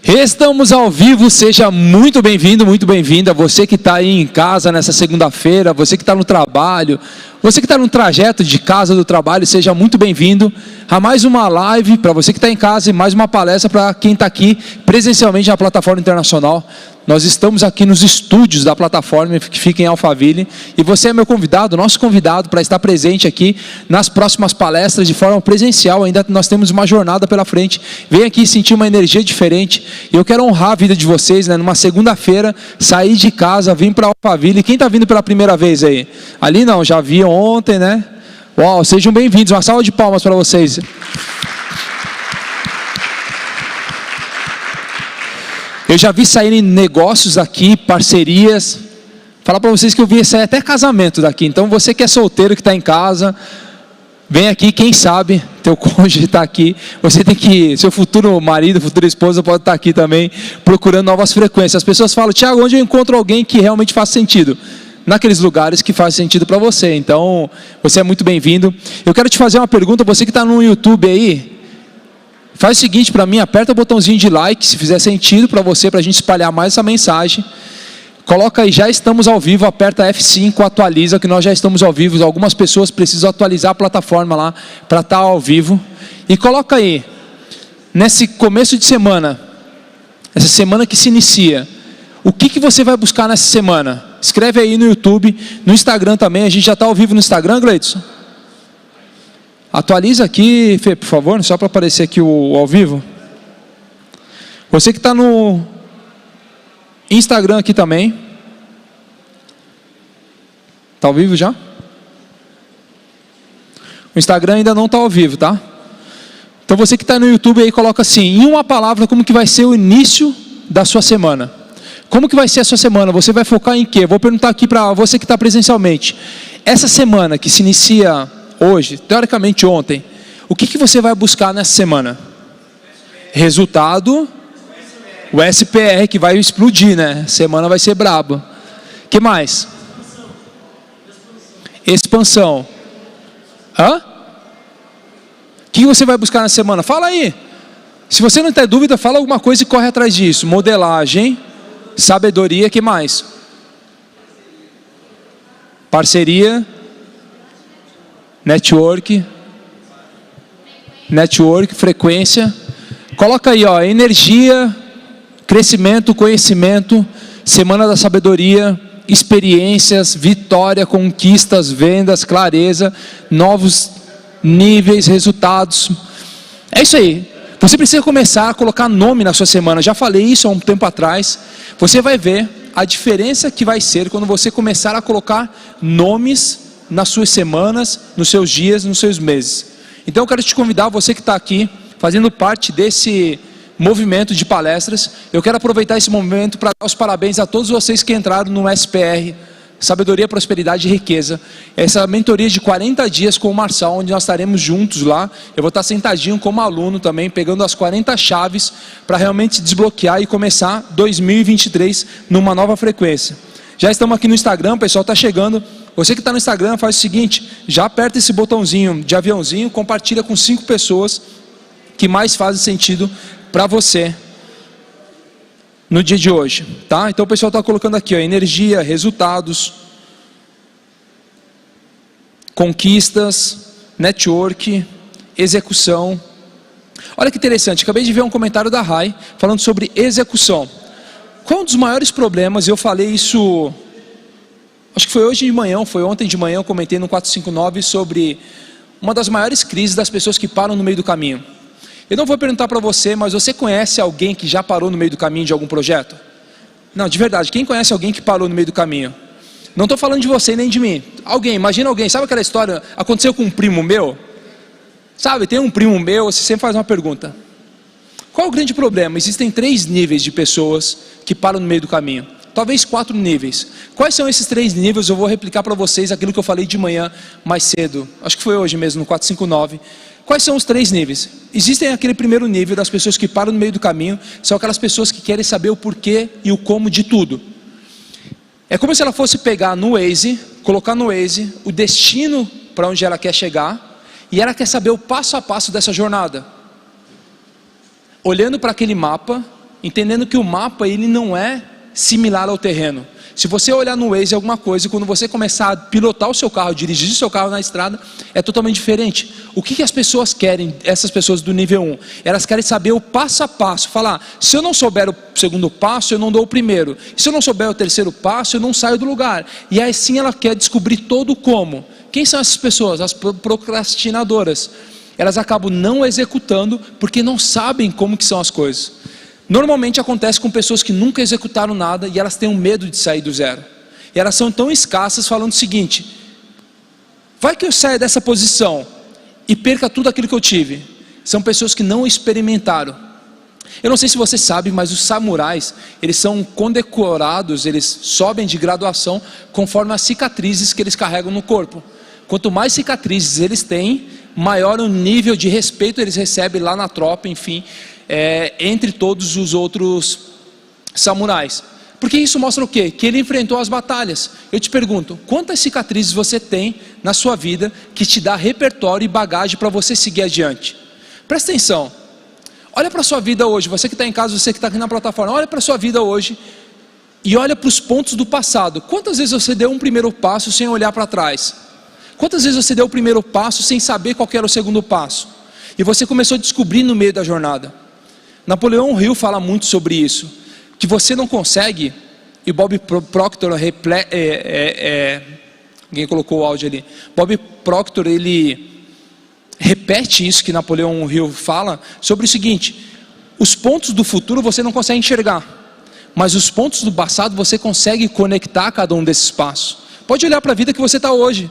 Estamos ao vivo, seja muito bem-vindo, muito bem-vinda. Você que está aí em casa nessa segunda-feira, você que está no trabalho, você que está no trajeto de casa do trabalho, seja muito bem-vindo a mais uma live para você que está em casa e mais uma palestra para quem está aqui presencialmente na plataforma internacional. Nós estamos aqui nos estúdios da plataforma que fica em Alphaville e você é meu convidado, nosso convidado para estar presente aqui nas próximas palestras de forma presencial. Ainda nós temos uma jornada pela frente. Vem aqui sentir uma energia diferente e eu quero honrar a vida de vocês, né? Numa segunda-feira, sair de casa, vir para Alphaville. Quem está vindo pela primeira vez aí? Ali não, já vi ontem, né? Uau, sejam bem-vindos, uma salva de palmas para vocês. Eu já vi saírem negócios aqui, parcerias. Falar para vocês que eu vi sair até casamento daqui. Então você que é solteiro, que está em casa, vem aqui, quem sabe, teu cônjuge está aqui. Você tem que, seu futuro marido, futura esposa pode estar aqui também, procurando novas frequências. As pessoas falam, Thiago, onde eu encontro alguém que realmente faz sentido? Naqueles lugares que faz sentido para você. Então, você é muito bem-vindo. Eu quero te fazer uma pergunta, você que está no YouTube aí, faz o seguinte para mim, aperta o botãozinho de like, se fizer sentido para você, para a gente espalhar mais essa mensagem. Coloca aí, já estamos ao vivo, aperta F5, atualiza, que nós já estamos ao vivo. Algumas pessoas precisam atualizar a plataforma lá, para estar ao vivo. E coloca aí, nesse começo de semana, essa semana que se inicia, o que você vai buscar nessa semana? Escreve aí no YouTube, no Instagram também, a gente já está ao vivo no Instagram, Gleidson? Atualiza aqui, Fê, por favor, só para aparecer aqui o ao vivo. Você que está no Instagram aqui também. Está ao vivo já? O Instagram ainda não está ao vivo, tá? Então você que está no YouTube aí, coloca assim, em uma palavra, como que vai ser o início da sua semana. Como que vai ser a sua semana? Você vai focar em quê? Vou perguntar aqui para você que está presencialmente. Essa semana que se inicia hoje, teoricamente ontem, o que você vai buscar nessa semana? Resultado, o SPR que vai explodir, né? Semana vai ser braba. O que mais? Expansão. Hã? O que você vai buscar nessa semana? Fala aí. Se você não tem dúvida, fala alguma coisa e corre atrás disso. Modelagem, sabedoria, que mais? Parceria, network, frequência. Coloca aí, ó, energia, crescimento, conhecimento, semana da sabedoria, experiências, vitória, conquistas, vendas, clareza, novos níveis, resultados. É isso aí. Você precisa começar a colocar nome na sua semana. Já falei isso há um tempo atrás. Você vai ver a diferença que vai ser quando você começar a colocar nomes nas suas semanas, nos seus dias, nos seus meses. Então eu quero te convidar, você que está aqui, fazendo parte desse movimento de palestras, eu quero aproveitar esse momento para dar os parabéns a todos vocês que entraram no SPR, Sabedoria, Prosperidade e Riqueza. Essa mentoria de 40 dias com o Marçal, onde nós estaremos juntos lá. Eu vou estar sentadinho como aluno também, pegando as 40 chaves para realmente desbloquear e começar 2023 numa nova frequência. Já estamos aqui no Instagram, o pessoal está chegando. Você que está no Instagram, faz o seguinte, já aperta esse botãozinho de aviãozinho, compartilha com 5 pessoas que mais fazem sentido para você no dia de hoje, tá? Então o pessoal está colocando aqui, ó, energia, resultados, conquistas, network, execução. Olha que interessante, acabei de ver um comentário da Rai falando sobre execução. Qual um dos maiores problemas, eu falei isso, acho que foi hoje de manhã, foi ontem de manhã, eu comentei no 459 sobre uma das maiores crises das pessoas que param no meio do caminho. Eu não vou perguntar para você, mas você conhece alguém que já parou no meio do caminho de algum projeto? Não, de verdade, quem conhece alguém que parou no meio do caminho? Não estou falando de você nem de mim. Alguém, imagina alguém, sabe aquela história, aconteceu com um primo meu? Sabe, tem um primo meu, você sempre faz uma pergunta. Qual é o grande problema? Existem 3 níveis de pessoas que param no meio do caminho. Talvez 4 níveis. Quais são esses 3 níveis? Eu vou replicar para vocês aquilo que eu falei de manhã mais cedo. Acho que foi hoje mesmo, no 459. Quais são os 3 níveis? Existem aquele primeiro nível das pessoas que param no meio do caminho. São aquelas pessoas que querem saber o porquê e o como de tudo. É como se ela fosse pegar no Waze, colocar no Waze o destino para onde ela quer chegar. E ela quer saber o passo a passo dessa jornada. Olhando para aquele mapa, entendendo que o mapa ele não é similar ao terreno. Se você olhar no Waze alguma coisa, e quando você começar a pilotar o seu carro, dirigir o seu carro na estrada, é totalmente diferente. O que as pessoas querem, essas pessoas do nível 1? Elas querem saber o passo a passo, falar, se eu não souber o segundo passo, eu não dou o primeiro. Se eu não souber o terceiro passo, eu não saio do lugar. E assim ela quer descobrir todo o como. Quem são essas pessoas? As procrastinadoras. Elas acabam não executando porque não sabem como que são as coisas. Normalmente acontece com pessoas que nunca executaram nada e elas têm um medo de sair do zero. E elas são tão escassas falando o seguinte: vai que eu saia dessa posição e perca tudo aquilo que eu tive. São pessoas que não experimentaram. Eu não sei se você sabe, mas os samurais, eles são condecorados, eles sobem de graduação conforme as cicatrizes que eles carregam no corpo. Quanto mais cicatrizes eles têm, maior o nível de respeito eles recebem lá na tropa, enfim, entre todos os outros samurais. Porque isso mostra o quê? Que ele enfrentou as batalhas. Eu te pergunto, quantas cicatrizes você tem na sua vida que te dá repertório e bagagem para você seguir adiante? Presta atenção. Olha para a sua vida hoje, você que está em casa, você que está aqui na plataforma, olha para a sua vida hoje e olha para os pontos do passado. Quantas vezes você deu um primeiro passo sem olhar para trás? Quantas vezes você deu o primeiro passo sem saber qual era o segundo passo? E você começou a descobrir no meio da jornada. Napoleão Hill fala muito sobre isso, que você não consegue, e Bob Proctor, alguém colocou o áudio ali, Bob Proctor, ele repete isso que Napoleão Hill fala, sobre o seguinte: os pontos do futuro você não consegue enxergar, mas os pontos do passado você consegue conectar cada um desses passos. Pode olhar para a vida que você está hoje.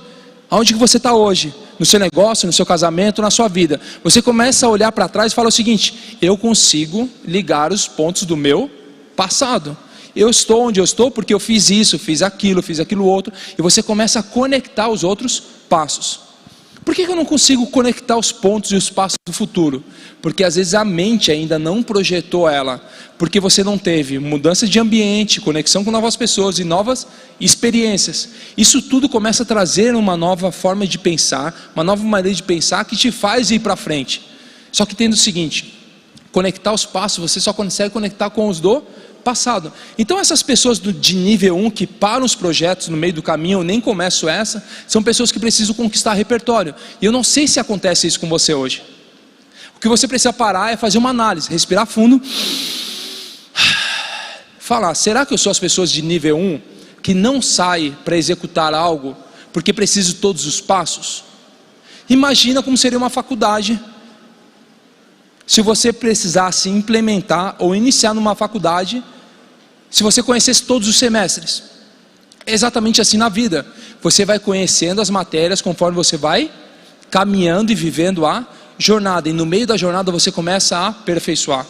Aonde que você está hoje? No seu negócio, no seu casamento, na sua vida. Você começa a olhar para trás e fala o seguinte: eu consigo ligar os pontos do meu passado. Eu estou onde eu estou porque eu fiz isso, fiz aquilo outro. E você começa a conectar os outros passos. Por que eu não consigo conectar os pontos e os passos do futuro? Porque às vezes a mente ainda não projetou ela. Porque você não teve mudança de ambiente, conexão com novas pessoas e novas experiências. Isso tudo começa a trazer uma nova forma de pensar, uma nova maneira de pensar que te faz ir para frente. Só que tendo o seguinte: conectar os passos, você só consegue conectar com os do passado. Então essas pessoas de nível 1 que param os projetos no meio do caminho, ou nem começam essa, são pessoas que precisam conquistar repertório. E eu não sei se acontece isso com você hoje. O que você precisa parar é fazer uma análise, respirar fundo, falar: será que eu sou as pessoas de nível 1 que não saem para executar algo porque preciso de todos os passos? Imagina como seria uma faculdade se você precisasse implementar ou iniciar numa faculdade, se você conhecesse todos os semestres. É exatamente assim na vida. Você vai conhecendo as matérias conforme você vai caminhando e vivendo a jornada. E no meio da jornada você começa a aperfeiçoar.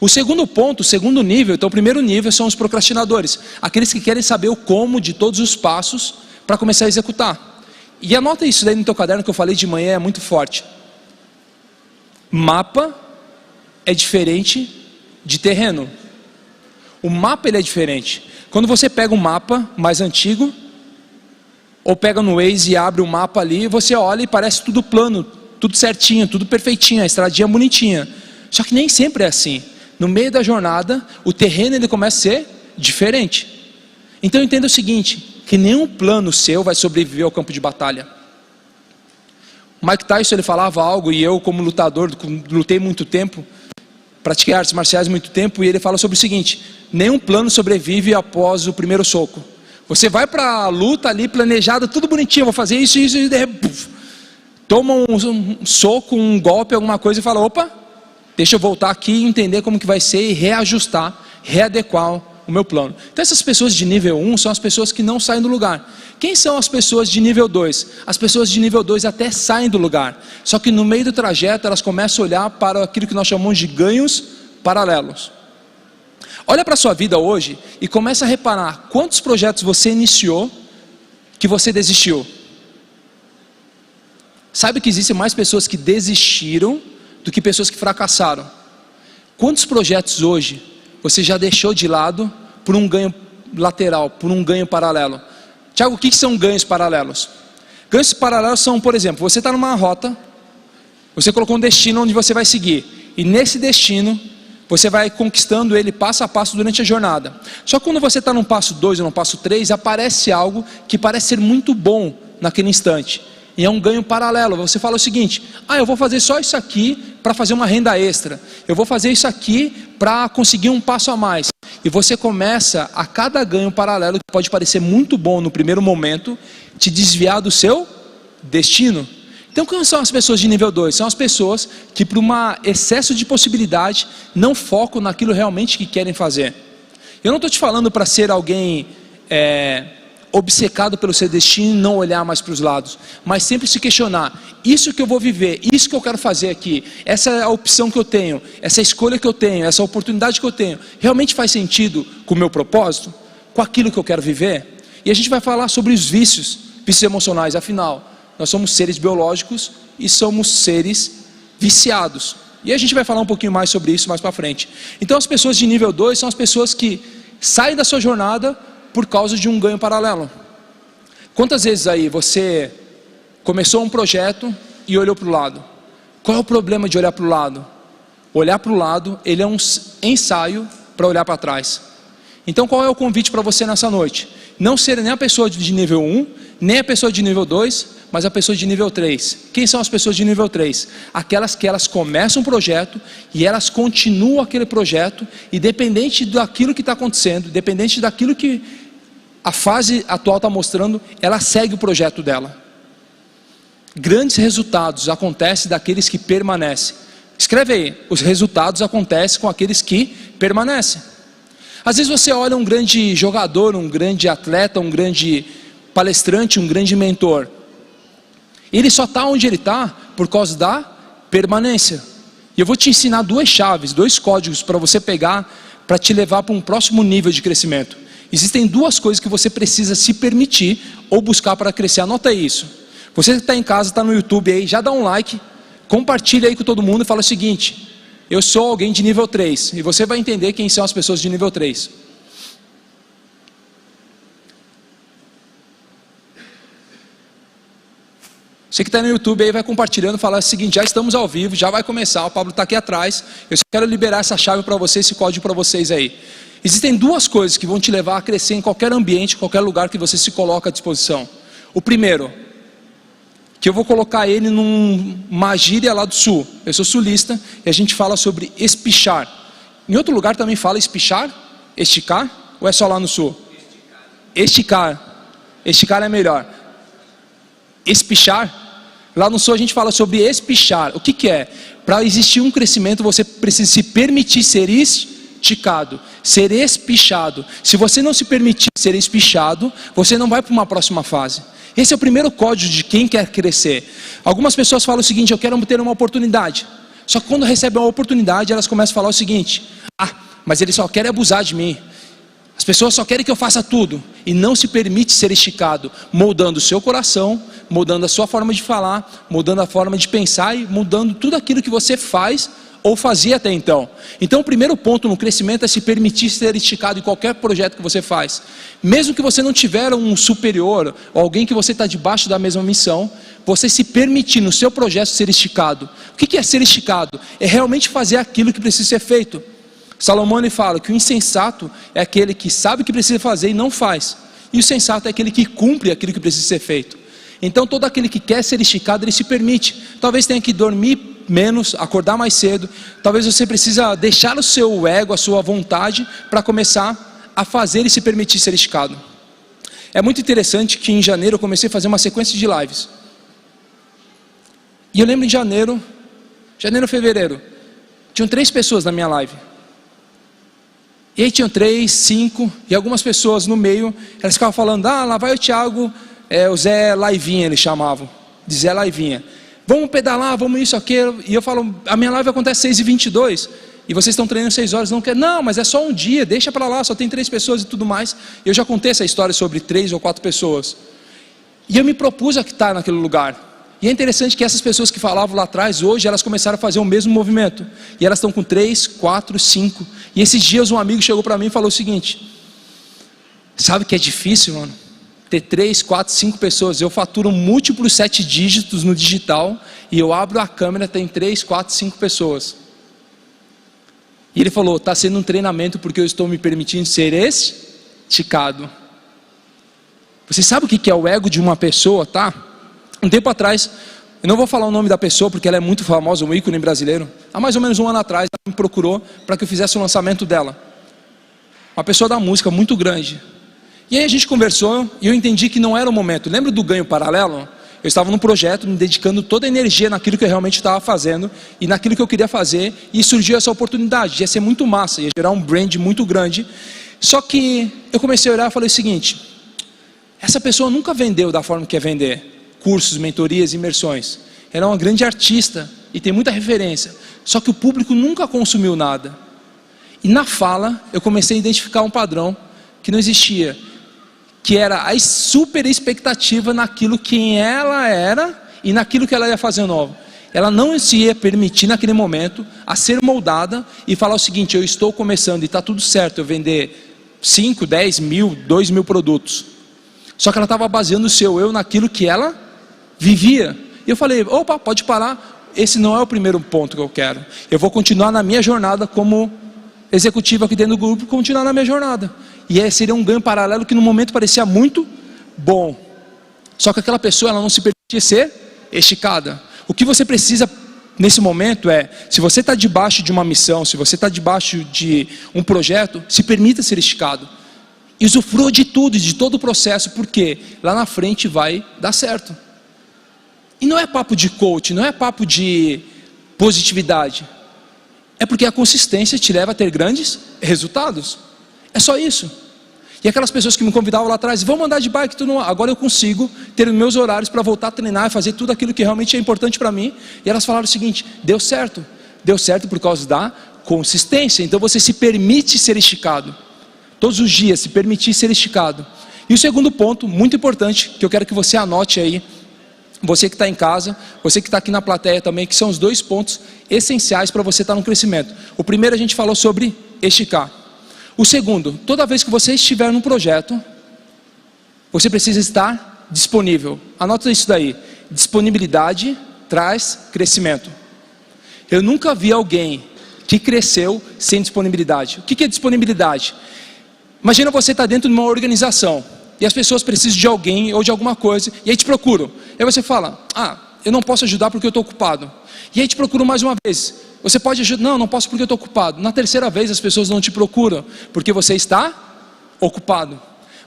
O segundo ponto, o segundo nível, então o primeiro nível são os procrastinadores. Aqueles que querem saber o como de todos os passos para começar a executar. E anota isso daí no teu caderno que eu falei de manhã, é muito forte. Mapa é diferente de terreno. O mapa ele é diferente. Quando você pega um mapa mais antigo, ou pega no Waze e abre o mapa ali, você olha e parece tudo plano, tudo certinho, tudo perfeitinho, a estradinha bonitinha. Só que nem sempre é assim. No meio da jornada, o terreno ele começa a ser diferente. Então entenda o seguinte, que nenhum plano seu vai sobreviver ao campo de batalha. Mike Tyson ele falava algo, e eu como lutador, lutei muito tempo, pratiquei artes marciais muito tempo, e ele fala sobre o seguinte: nenhum plano sobrevive após o primeiro soco. Você vai para a luta ali planejada, tudo bonitinho, vou fazer isso, e de repente, toma um soco, um golpe, alguma coisa e fala: opa, deixa eu voltar aqui e entender como que vai ser e reajustar, readequar o meu plano. Então essas pessoas de nível 1 são as pessoas que não saem do lugar. Quem são as pessoas de nível 2? As pessoas de nível 2 até saem do lugar, só que no meio do trajeto elas começam a olhar para aquilo que nós chamamos de ganhos paralelos. Olha para a sua vida hoje e começa a reparar quantos projetos você iniciou que você desistiu. Sabe que existem mais pessoas que desistiram do que pessoas que fracassaram. Quantos projetos hoje você já deixou de lado por um ganho lateral, por um ganho paralelo? Tiago, o que são ganhos paralelos? Ganhos paralelos são, por exemplo, você está numa rota, você colocou um destino onde você vai seguir, e nesse destino Você vai conquistando ele passo a passo durante a jornada. Só que quando você está no passo 2 ou no passo 3, aparece algo que parece ser muito bom naquele instante. E é um ganho paralelo. Você fala o seguinte: eu vou fazer só isso aqui para fazer uma renda extra. Eu vou fazer isso aqui para conseguir um passo a mais. E você começa, a cada ganho paralelo, que pode parecer muito bom no primeiro momento, te desviar do seu destino. Então, quem são as pessoas de nível 2? São as pessoas que, por um excesso de possibilidade, não focam naquilo realmente que querem fazer. Eu não estou te falando para ser alguém obcecado pelo seu destino e não olhar mais para os lados, mas sempre se questionar: isso que eu vou viver, isso que eu quero fazer aqui, essa é a opção que eu tenho, essa escolha que eu tenho, essa oportunidade que eu tenho, realmente faz sentido com o meu propósito? Com aquilo que eu quero viver? E a gente vai falar sobre os vícios emocionais. Afinal, nós somos seres biológicos e somos seres viciados. E a gente vai falar um pouquinho mais sobre isso mais para frente. Então, as pessoas de nível 2 são as pessoas que saem da sua jornada por causa de um ganho paralelo. Quantas vezes aí você começou um projeto e olhou para o lado? Qual é o problema de olhar para o lado? Olhar para o lado, ele é um ensaio para olhar para trás. Então, qual é o convite para você nessa noite? Não ser nem a pessoa de nível 1, nem a pessoa de nível 2, mas a pessoa de nível 3. Quem são as pessoas de nível 3? Aquelas que elas começam um projeto e elas continuam aquele projeto, independente daquilo que está acontecendo, independente daquilo que a fase atual está mostrando, ela segue o projeto dela. Grandes resultados acontecem daqueles que permanecem. Escreve aí: os resultados acontecem com aqueles que permanecem. Às vezes você olha um grande jogador, um grande atleta, um grande palestrante, um grande mentor. Ele só está onde ele está por causa da permanência. E eu vou te ensinar duas chaves, dois códigos para você pegar, para te levar para um próximo nível de crescimento. Existem duas coisas que você precisa se permitir ou buscar para crescer. Anota isso. Você que está em casa, está no YouTube aí, já dá um like, compartilha aí com todo mundo e fala o seguinte: eu sou alguém de nível 3. E você vai entender quem são as pessoas de nível 3. Você que está no YouTube aí vai compartilhando, fala o seguinte: já estamos ao vivo, já vai começar, o Pablo está aqui atrás, eu só quero liberar essa chave para vocês, esse código para vocês aí. Existem duas coisas que vão te levar a crescer em qualquer ambiente, qualquer lugar que você se coloca à disposição. O primeiro, que eu vou colocar ele numa gíria lá do sul. Eu sou sulista e a gente fala sobre espichar. Em outro lugar também fala espichar, esticar, ou é só lá no sul? Esticar. Esticar é melhor. Espichar, lá no sul a gente fala sobre espichar. O que é? Para existir um crescimento, você precisa se permitir ser esticado, ser espichado. Se você não se permitir ser espichado, você não vai para uma próxima fase. Esse é o primeiro código de quem quer crescer. Algumas pessoas falam o seguinte: eu quero ter uma oportunidade. Só que quando recebem uma oportunidade, elas começam a falar o seguinte: mas ele só quer abusar de mim. As pessoas só querem que eu faça tudo. E não se permite ser esticado, moldando o seu coração, mudando a sua forma de falar, mudando a forma de pensar e mudando tudo aquilo que você faz ou fazia até então. Então o primeiro ponto no crescimento é se permitir ser esticado em qualquer projeto que você faz. Mesmo que você não tiver um superior ou alguém que você está debaixo da mesma missão, você se permitir no seu projeto ser esticado. O que é ser esticado? É realmente fazer aquilo que precisa ser feito. Salomão ele fala que o insensato é aquele que sabe o que precisa fazer e não faz. E o sensato é aquele que cumpre aquilo que precisa ser feito. Então todo aquele que quer ser esticado, ele se permite. Talvez tenha que dormir menos, acordar mais cedo. Talvez você precisa deixar o seu ego, a sua vontade, para começar a fazer e se permitir ser esticado. É muito interessante que em janeiro eu comecei a fazer uma sequência de lives. E eu lembro em janeiro, fevereiro, tinham 3 pessoas na minha live. E aí tinham 3, 5, e algumas pessoas no meio, elas ficavam falando: lá vai o Thiago, o Zé Laivinha eles chamavam, de Zé Laivinha. Vamos pedalar, vamos isso, aquilo. E eu falo: a minha live acontece 6h22, e vocês estão treinando 6 horas, não quer? Não, mas é só um dia, deixa para lá, só tem 3 pessoas e tudo mais. Eu já contei essa história sobre 3 ou 4 pessoas. E eu me propus a estar naquele lugar. E é interessante que essas pessoas que falavam lá atrás, hoje elas começaram a fazer o mesmo movimento. E elas estão com 3, 4, 5. E esses dias um amigo chegou para mim e falou o seguinte: sabe que é difícil, mano? Ter 3, 4, 5 pessoas. Eu faturo múltiplos 7 dígitos no digital. E eu abro a câmera, tem 3, 4, 5 pessoas. E ele falou, está sendo um treinamento porque eu estou me permitindo ser esticado. Você sabe o que é o ego de uma pessoa, tá? Um tempo atrás, eu não vou falar o nome da pessoa porque ela é muito famosa, um ícone brasileiro. Há mais ou menos um ano atrás, ela me procurou para que eu fizesse o lançamento dela. Uma pessoa da música muito grande. E aí a gente conversou e eu entendi que não era o momento. Lembra do ganho paralelo? Eu estava num projeto, me dedicando toda a energia naquilo que eu realmente estava fazendo e naquilo que eu queria fazer, e surgiu essa oportunidade, ia ser muito massa, ia gerar um brand muito grande. Só que eu comecei a olhar e falei o seguinte, essa pessoa nunca vendeu da forma que quer vender, cursos, mentorias, imersões. Ela é uma grande artista e tem muita referência, só que o público nunca consumiu nada. E na fala, eu comecei a identificar um padrão que não existia, que era a super expectativa naquilo que ela era e naquilo que ela ia fazer novo. Ela não se ia permitir naquele momento a ser moldada e falar o seguinte, eu estou começando e está tudo certo eu vender 5, 10 mil, 2 mil produtos. Só que ela estava baseando o seu eu naquilo que ela vivia. E eu falei, opa, pode parar, esse não é o primeiro ponto que eu quero. Eu vou continuar na minha jornada como executivo aqui dentro do grupo, continuar na minha jornada. E aí seria um ganho paralelo que no momento parecia muito bom. Só que aquela pessoa, ela não se permitia ser esticada. O que você precisa nesse momento é, se você está debaixo de uma missão, se você está debaixo de um projeto, se permita ser esticado. E usufrua de tudo, de todo o processo, porque lá na frente vai dar certo. E não é papo de coach, não é papo de positividade. É porque a consistência te leva a ter grandes resultados. É só isso. E aquelas pessoas que me convidavam lá atrás, vamos andar de bike, agora eu consigo ter meus horários para voltar a treinar e fazer tudo aquilo que realmente é importante para mim. E elas falaram o seguinte, deu certo por causa da consistência. Então você se permite ser esticado, todos os dias se permitir ser esticado. E o segundo ponto, muito importante, que eu quero que você anote aí, você que está em casa, você que está aqui na plateia também, que são os dois pontos essenciais para você estar no crescimento. O primeiro a gente falou sobre esticar. O segundo, toda vez que você estiver num projeto, você precisa estar disponível. Anota isso daí. Disponibilidade traz crescimento. Eu nunca vi alguém que cresceu sem disponibilidade. O que é disponibilidade? Imagina você estar dentro de uma organização e as pessoas precisam de alguém ou de alguma coisa e aí te procuram. E aí você fala, eu não posso ajudar porque eu estou ocupado. E aí te procuram mais uma vez. Você pode ajudar? Não, não posso porque eu estou ocupado. Na terceira vez as pessoas não te procuram porque você está ocupado.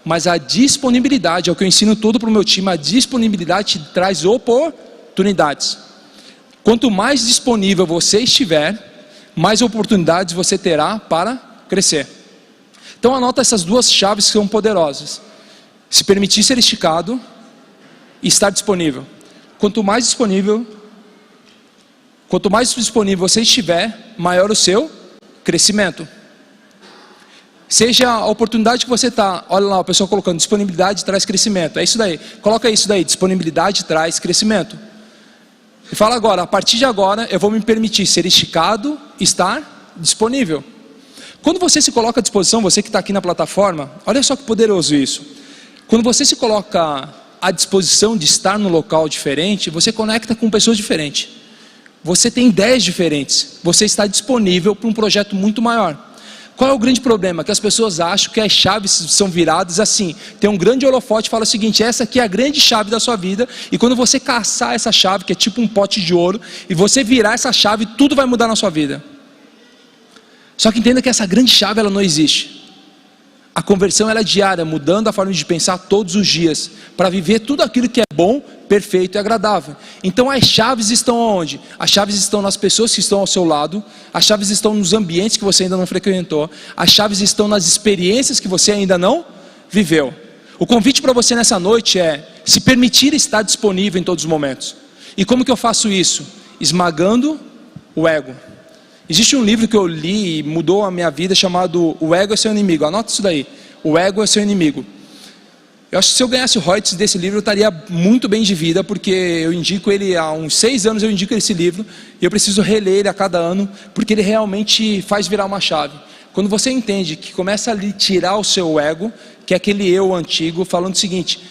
Mas a disponibilidade, é o que eu ensino todo para o meu time, a disponibilidade te traz oportunidades. Quanto mais disponível você estiver, mais oportunidades você terá para crescer. Então anota essas duas chaves que são poderosas. Se permitir ser esticado e estar disponível. Quanto mais disponível você estiver, maior o seu crescimento. Seja a oportunidade que você está, olha lá, o pessoal colocando, disponibilidade traz crescimento. É isso daí, coloca isso daí, disponibilidade traz crescimento. E fala agora, a partir de agora, eu vou me permitir ser esticado e estar disponível. Quando você se coloca à disposição, você que está aqui na plataforma, olha só que poderoso isso. Quando você se coloca à disposição de estar num local diferente, você conecta com pessoas diferentes. Você tem ideias diferentes. Você está disponível para um projeto muito maior. Qual é o grande problema? Que as pessoas acham que as chaves são viradas assim. Tem um grande holofote e fala o seguinte, essa aqui é a grande chave da sua vida. E quando você caçar essa chave, que é tipo um pote de ouro, e você virar essa chave, tudo vai mudar na sua vida. Só que entenda que essa grande chave ela não existe. A conversão ela é diária, mudando a forma de pensar todos os dias, para viver tudo aquilo que é bom, perfeito e agradável. Então as chaves estão onde? As chaves estão nas pessoas que estão ao seu lado, as chaves estão nos ambientes que você ainda não frequentou, as chaves estão nas experiências que você ainda não viveu. O convite para você nessa noite é se permitir estar disponível em todos os momentos. E como que eu faço isso? Esmagando o ego. Existe um livro que eu li e mudou a minha vida chamado O Ego é Seu Inimigo. Anota isso daí. O Ego é Seu Inimigo. Eu acho que se eu ganhasse o royalties desse livro, eu estaria muito bem de vida, porque eu indico ele há uns 6 anos, eu indico esse livro, e eu preciso reler ele a cada ano, porque ele realmente faz virar uma chave. Quando você entende que começa a lhe tirar o seu ego, que é aquele eu antigo, falando o seguinte,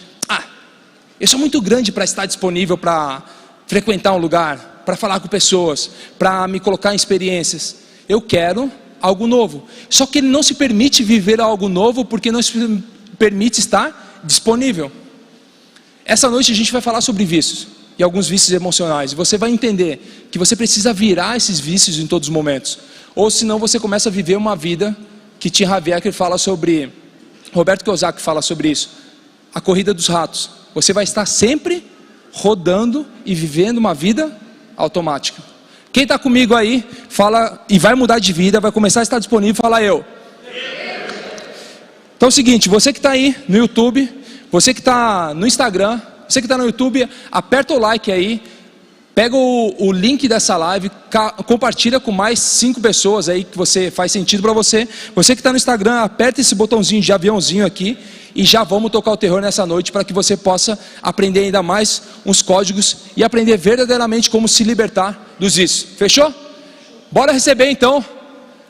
eu sou muito grande para estar disponível para frequentar um lugar, para falar com pessoas, para me colocar em experiências. Eu quero algo novo. Só que ele não se permite viver algo novo porque não se permite estar disponível. Essa noite a gente vai falar sobre vícios e alguns vícios emocionais. E você vai entender que você precisa virar esses vícios em todos os momentos. Ou senão você começa a viver uma vida que Tim Havieker fala sobre, Roberto Kiyosaki fala sobre isso, a corrida dos ratos. Você vai estar sempre rodando e vivendo uma vida automática. Quem está comigo aí, fala e vai mudar de vida, vai começar a estar disponível, fala eu. Então é o seguinte, você que está aí no YouTube, você que está no Instagram, você que está no YouTube, aperta o like aí, pega o link dessa live, compartilha com mais 5 pessoas aí que você faz sentido para você. Você que está no Instagram, aperta esse botãozinho de aviãozinho aqui e já vamos tocar o terror nessa noite para que você possa aprender ainda mais uns códigos e aprender verdadeiramente como se libertar dos vícios. Fechou? Bora receber então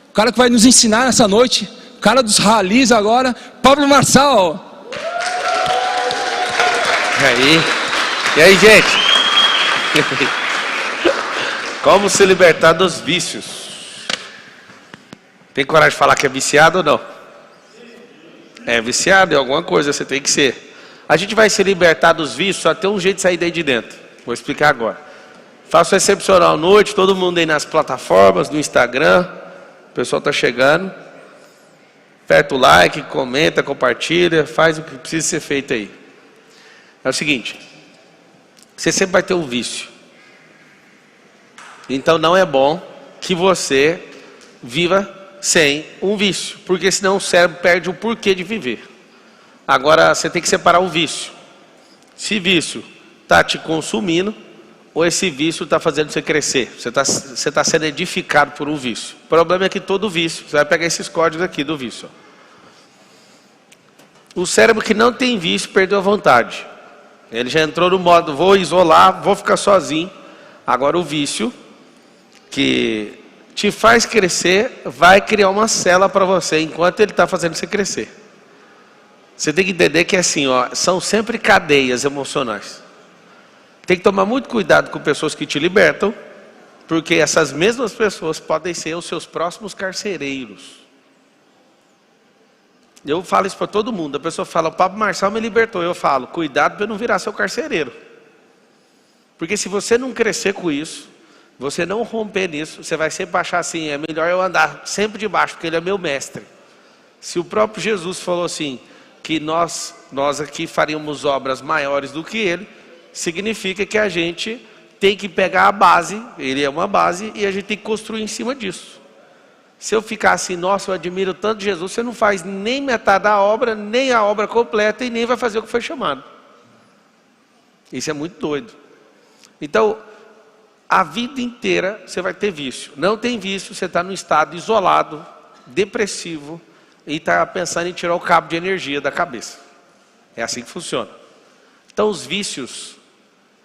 o cara que vai nos ensinar nessa noite, o cara dos ralis agora, Pablo Marçal. E aí, gente? Como se libertar dos vícios? Tem coragem de falar que é viciado ou não? É viciado em alguma coisa, você tem que ser. A gente vai se libertar dos vícios, só tem um jeito de sair daí de dentro. Vou explicar agora. Faço excepcional noite, todo mundo aí nas plataformas, no Instagram. O pessoal está chegando. Aperta o like, comenta, compartilha, faz o que precisa ser feito aí. É o seguinte, você sempre vai ter um vício. Então não é bom que você viva sem um vício, porque senão o cérebro perde o porquê de viver. Agora você tem que separar o vício. Se vício está te consumindo, ou esse vício está fazendo você crescer. Você está sendo edificado por um vício. O problema é que todo vício, você vai pegar esses códigos aqui do vício. O cérebro que não tem vício perdeu a vontade. Ele já entrou no modo, vou isolar, vou ficar sozinho. Agora o vício, que te faz crescer, vai criar uma cela para você, enquanto ele está fazendo você crescer. Você tem que entender que é assim, são sempre cadeias emocionais. Tem que tomar muito cuidado com pessoas que te libertam, porque essas mesmas pessoas podem ser os seus próximos carcereiros. Eu falo isso para todo mundo. A pessoa fala, o Pablo Marçal me libertou. Eu falo, cuidado para não virar seu carcereiro. Porque se você não crescer com isso, você não romper nisso, você vai sempre achar assim, é melhor eu andar sempre de baixo, porque ele é meu mestre. Se o próprio Jesus falou assim, que nós aqui faríamos obras maiores do que ele, significa que a gente tem que pegar a base, ele é uma base, e a gente tem que construir em cima disso. Se eu ficar assim, nossa, eu admiro tanto Jesus, você não faz nem metade da obra, nem a obra completa, e nem vai fazer o que foi chamado. Isso é muito doido. Então, a vida inteira você vai ter vício. Não tem vício, você está num estado isolado, depressivo, e está pensando em tirar o cabo de energia da cabeça. É assim que funciona. Então, os vícios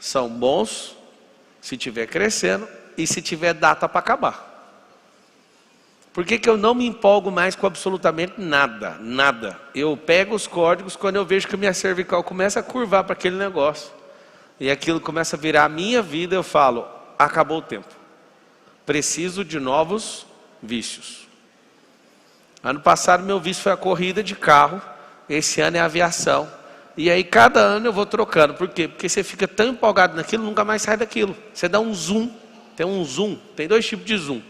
são bons se estiver crescendo e se tiver data para acabar. Por que eu não me empolgo mais com absolutamente nada? Nada. Eu pego os códigos quando eu vejo que a minha cervical começa a curvar para aquele negócio. E aquilo começa a virar a minha vida, eu falo, acabou o tempo. Preciso de novos vícios. Ano passado meu vício foi a corrida de carro. Esse ano é a aviação. E aí cada ano eu vou trocando. Por quê? Porque você fica tão empolgado naquilo, nunca mais sai daquilo. Você dá um zoom. Tem um zoom. Tem 2 tipos de zoom.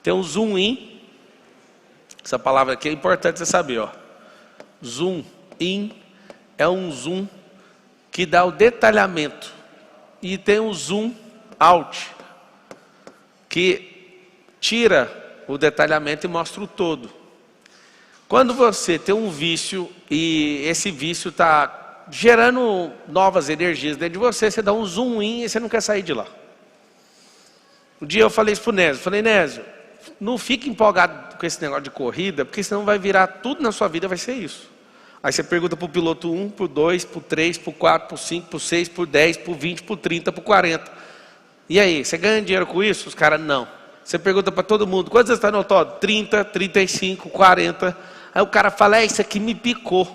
Tem um zoom in. Essa palavra aqui é importante você saber. Zoom in é um zoom que dá o detalhamento. E tem um zoom out, que tira o detalhamento e mostra o todo. Quando você tem um vício e esse vício está gerando novas energias dentro de você, você dá um zoom in e você não quer sair de lá. Um dia eu falei isso para o Nésio, falei, Nésio, não fique empolgado com esse negócio de corrida, porque senão vai virar tudo na sua vida, vai ser isso. Aí você pergunta para o piloto 1, para o 2, para o 3, para o 4, para o 5, para o 6, para o 10, para o 20, para o 30, para o 40. E aí, você ganha dinheiro com isso? Os caras, não. Você pergunta para todo mundo, quantos você está no autódromo? 30, 35, 40. Aí o cara fala, isso aqui me picou.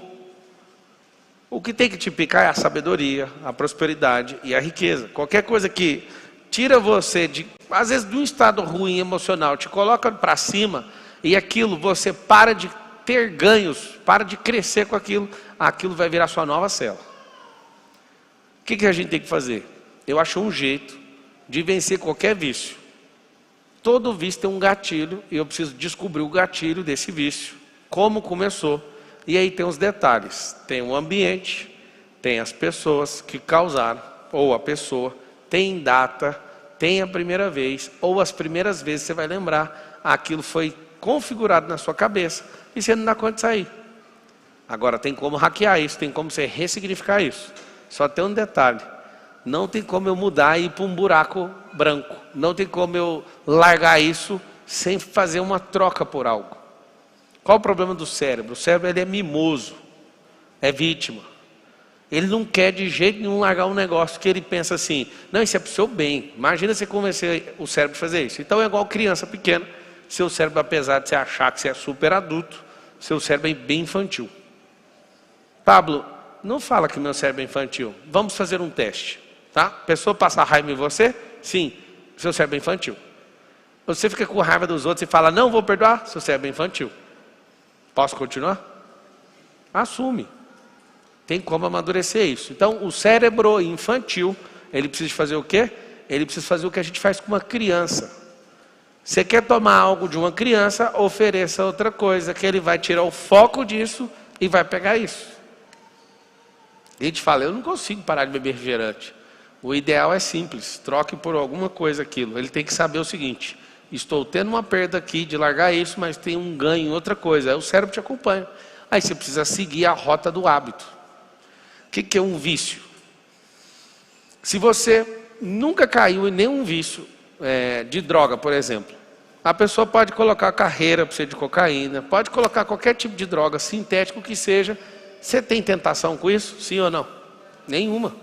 O que tem que te picar é a sabedoria, a prosperidade e a riqueza. Qualquer coisa que tira você, às vezes, de um estado ruim emocional, te coloca para cima, E aquilo, você para de ter ganhos, para de crescer com aquilo, aquilo vai virar sua nova célula. O que a gente tem que fazer? Eu acho um jeito de vencer qualquer vício. Todo vício tem um gatilho e eu preciso descobrir o gatilho desse vício, como começou. E aí tem os detalhes, tem o ambiente, tem as pessoas que causaram, ou a pessoa, tem data, tem a primeira vez, ou as primeiras vezes você vai lembrar, aquilo foi configurado na sua cabeça e você não dá conta de sair. Agora tem como hackear isso, tem como você ressignificar isso. Só tem um detalhe, não tem como eu mudar e ir para um buraco branco, não tem como eu largar isso sem fazer uma troca por algo. Qual o problema do cérebro? O cérebro ele é mimoso, é vítima. Ele não quer de jeito nenhum largar um negócio que ele pensa assim, não, isso é para o seu bem. Imagina você convencer o cérebro a fazer isso. Então é igual criança pequena, seu cérebro, apesar de você achar que você é super adulto, seu cérebro é bem infantil. Pablo, não fala que meu cérebro é infantil. Vamos fazer um teste, tá? A pessoa passa raiva em você? Sim, seu cérebro é infantil. Você fica com raiva dos outros e fala, não vou perdoar? Seu cérebro é infantil. Posso continuar? Assume. Tem como amadurecer isso. Então, o cérebro infantil, ele precisa fazer o quê? Ele precisa fazer o que a gente faz com uma criança. Você quer tomar algo de uma criança, ofereça outra coisa, que ele vai tirar o foco disso e vai pegar isso. E a gente fala, eu não consigo parar de beber refrigerante. O ideal é simples, troque por alguma coisa aquilo. Ele tem que saber o seguinte, estou tendo uma perda aqui de largar isso, mas tem um ganho em outra coisa. Aí o cérebro te acompanha. Aí você precisa seguir a rota do hábito. O que é um vício? Se você nunca caiu em nenhum vício de droga, por exemplo, a pessoa pode colocar carreira para você de cocaína, pode colocar qualquer tipo de droga, sintético que seja. Você tem tentação com isso? Sim ou não? Nenhuma.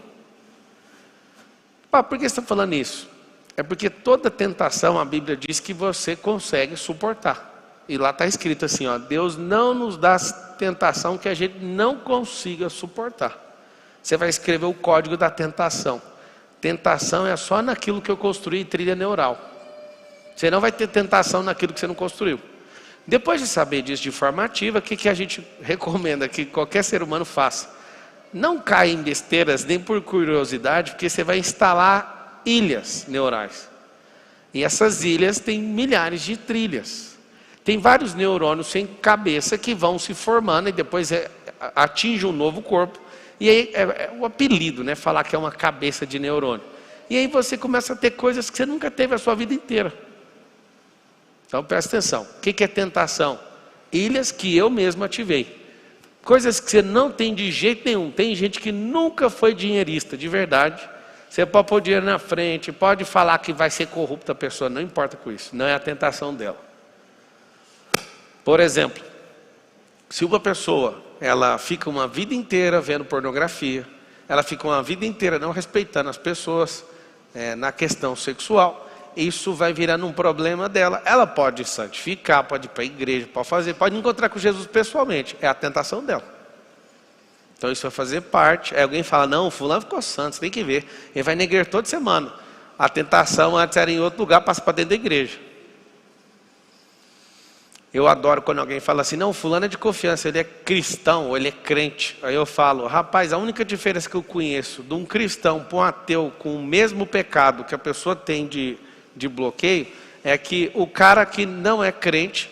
Por que você está falando isso? É porque toda tentação, a Bíblia diz que você consegue suportar. E lá está escrito assim, ó, Deus não nos dá tentação que a gente não consiga suportar. Você vai escrever o código da tentação. Tentação é só naquilo que eu construí trilha neural. Você não vai ter tentação naquilo que você não construiu. Depois de saber disso de forma ativa, o que a gente recomenda que qualquer ser humano faça? Não caia em besteiras nem por curiosidade, porque você vai instalar ilhas neurais. E essas ilhas têm milhares de trilhas. Tem vários neurônios sem cabeça que vão se formando e depois atingem um novo corpo. E aí é o apelido, né? Falar que é uma cabeça de neurônio. E aí você começa a ter coisas que você nunca teve a sua vida inteira. Então presta atenção. O que é tentação? Ilhas que eu mesmo ativei. Coisas que você não tem de jeito nenhum. Tem gente que nunca foi dinheirista, de verdade. Você pode pôr dinheiro na frente, pode falar que vai ser corrupta a pessoa, não importa com isso. Não é a tentação dela. Por exemplo, se uma pessoa ela fica uma vida inteira vendo pornografia, ela fica uma vida inteira não respeitando as pessoas na questão sexual, isso vai virando um problema dela. Ela pode santificar, pode ir para a igreja, pode encontrar com Jesus pessoalmente, é a tentação dela. Então isso vai fazer parte. Aí alguém fala, não, fulano ficou santo, você tem que ver, ele vai na igreja toda semana. A tentação antes era em outro lugar, passa para dentro da igreja. Eu adoro quando alguém fala assim, não, fulano é de confiança, ele é cristão, ou ele é crente. Aí eu falo, rapaz, a única diferença que eu conheço de um cristão para um ateu com o mesmo pecado que a pessoa tem de bloqueio, é que o cara que não é crente,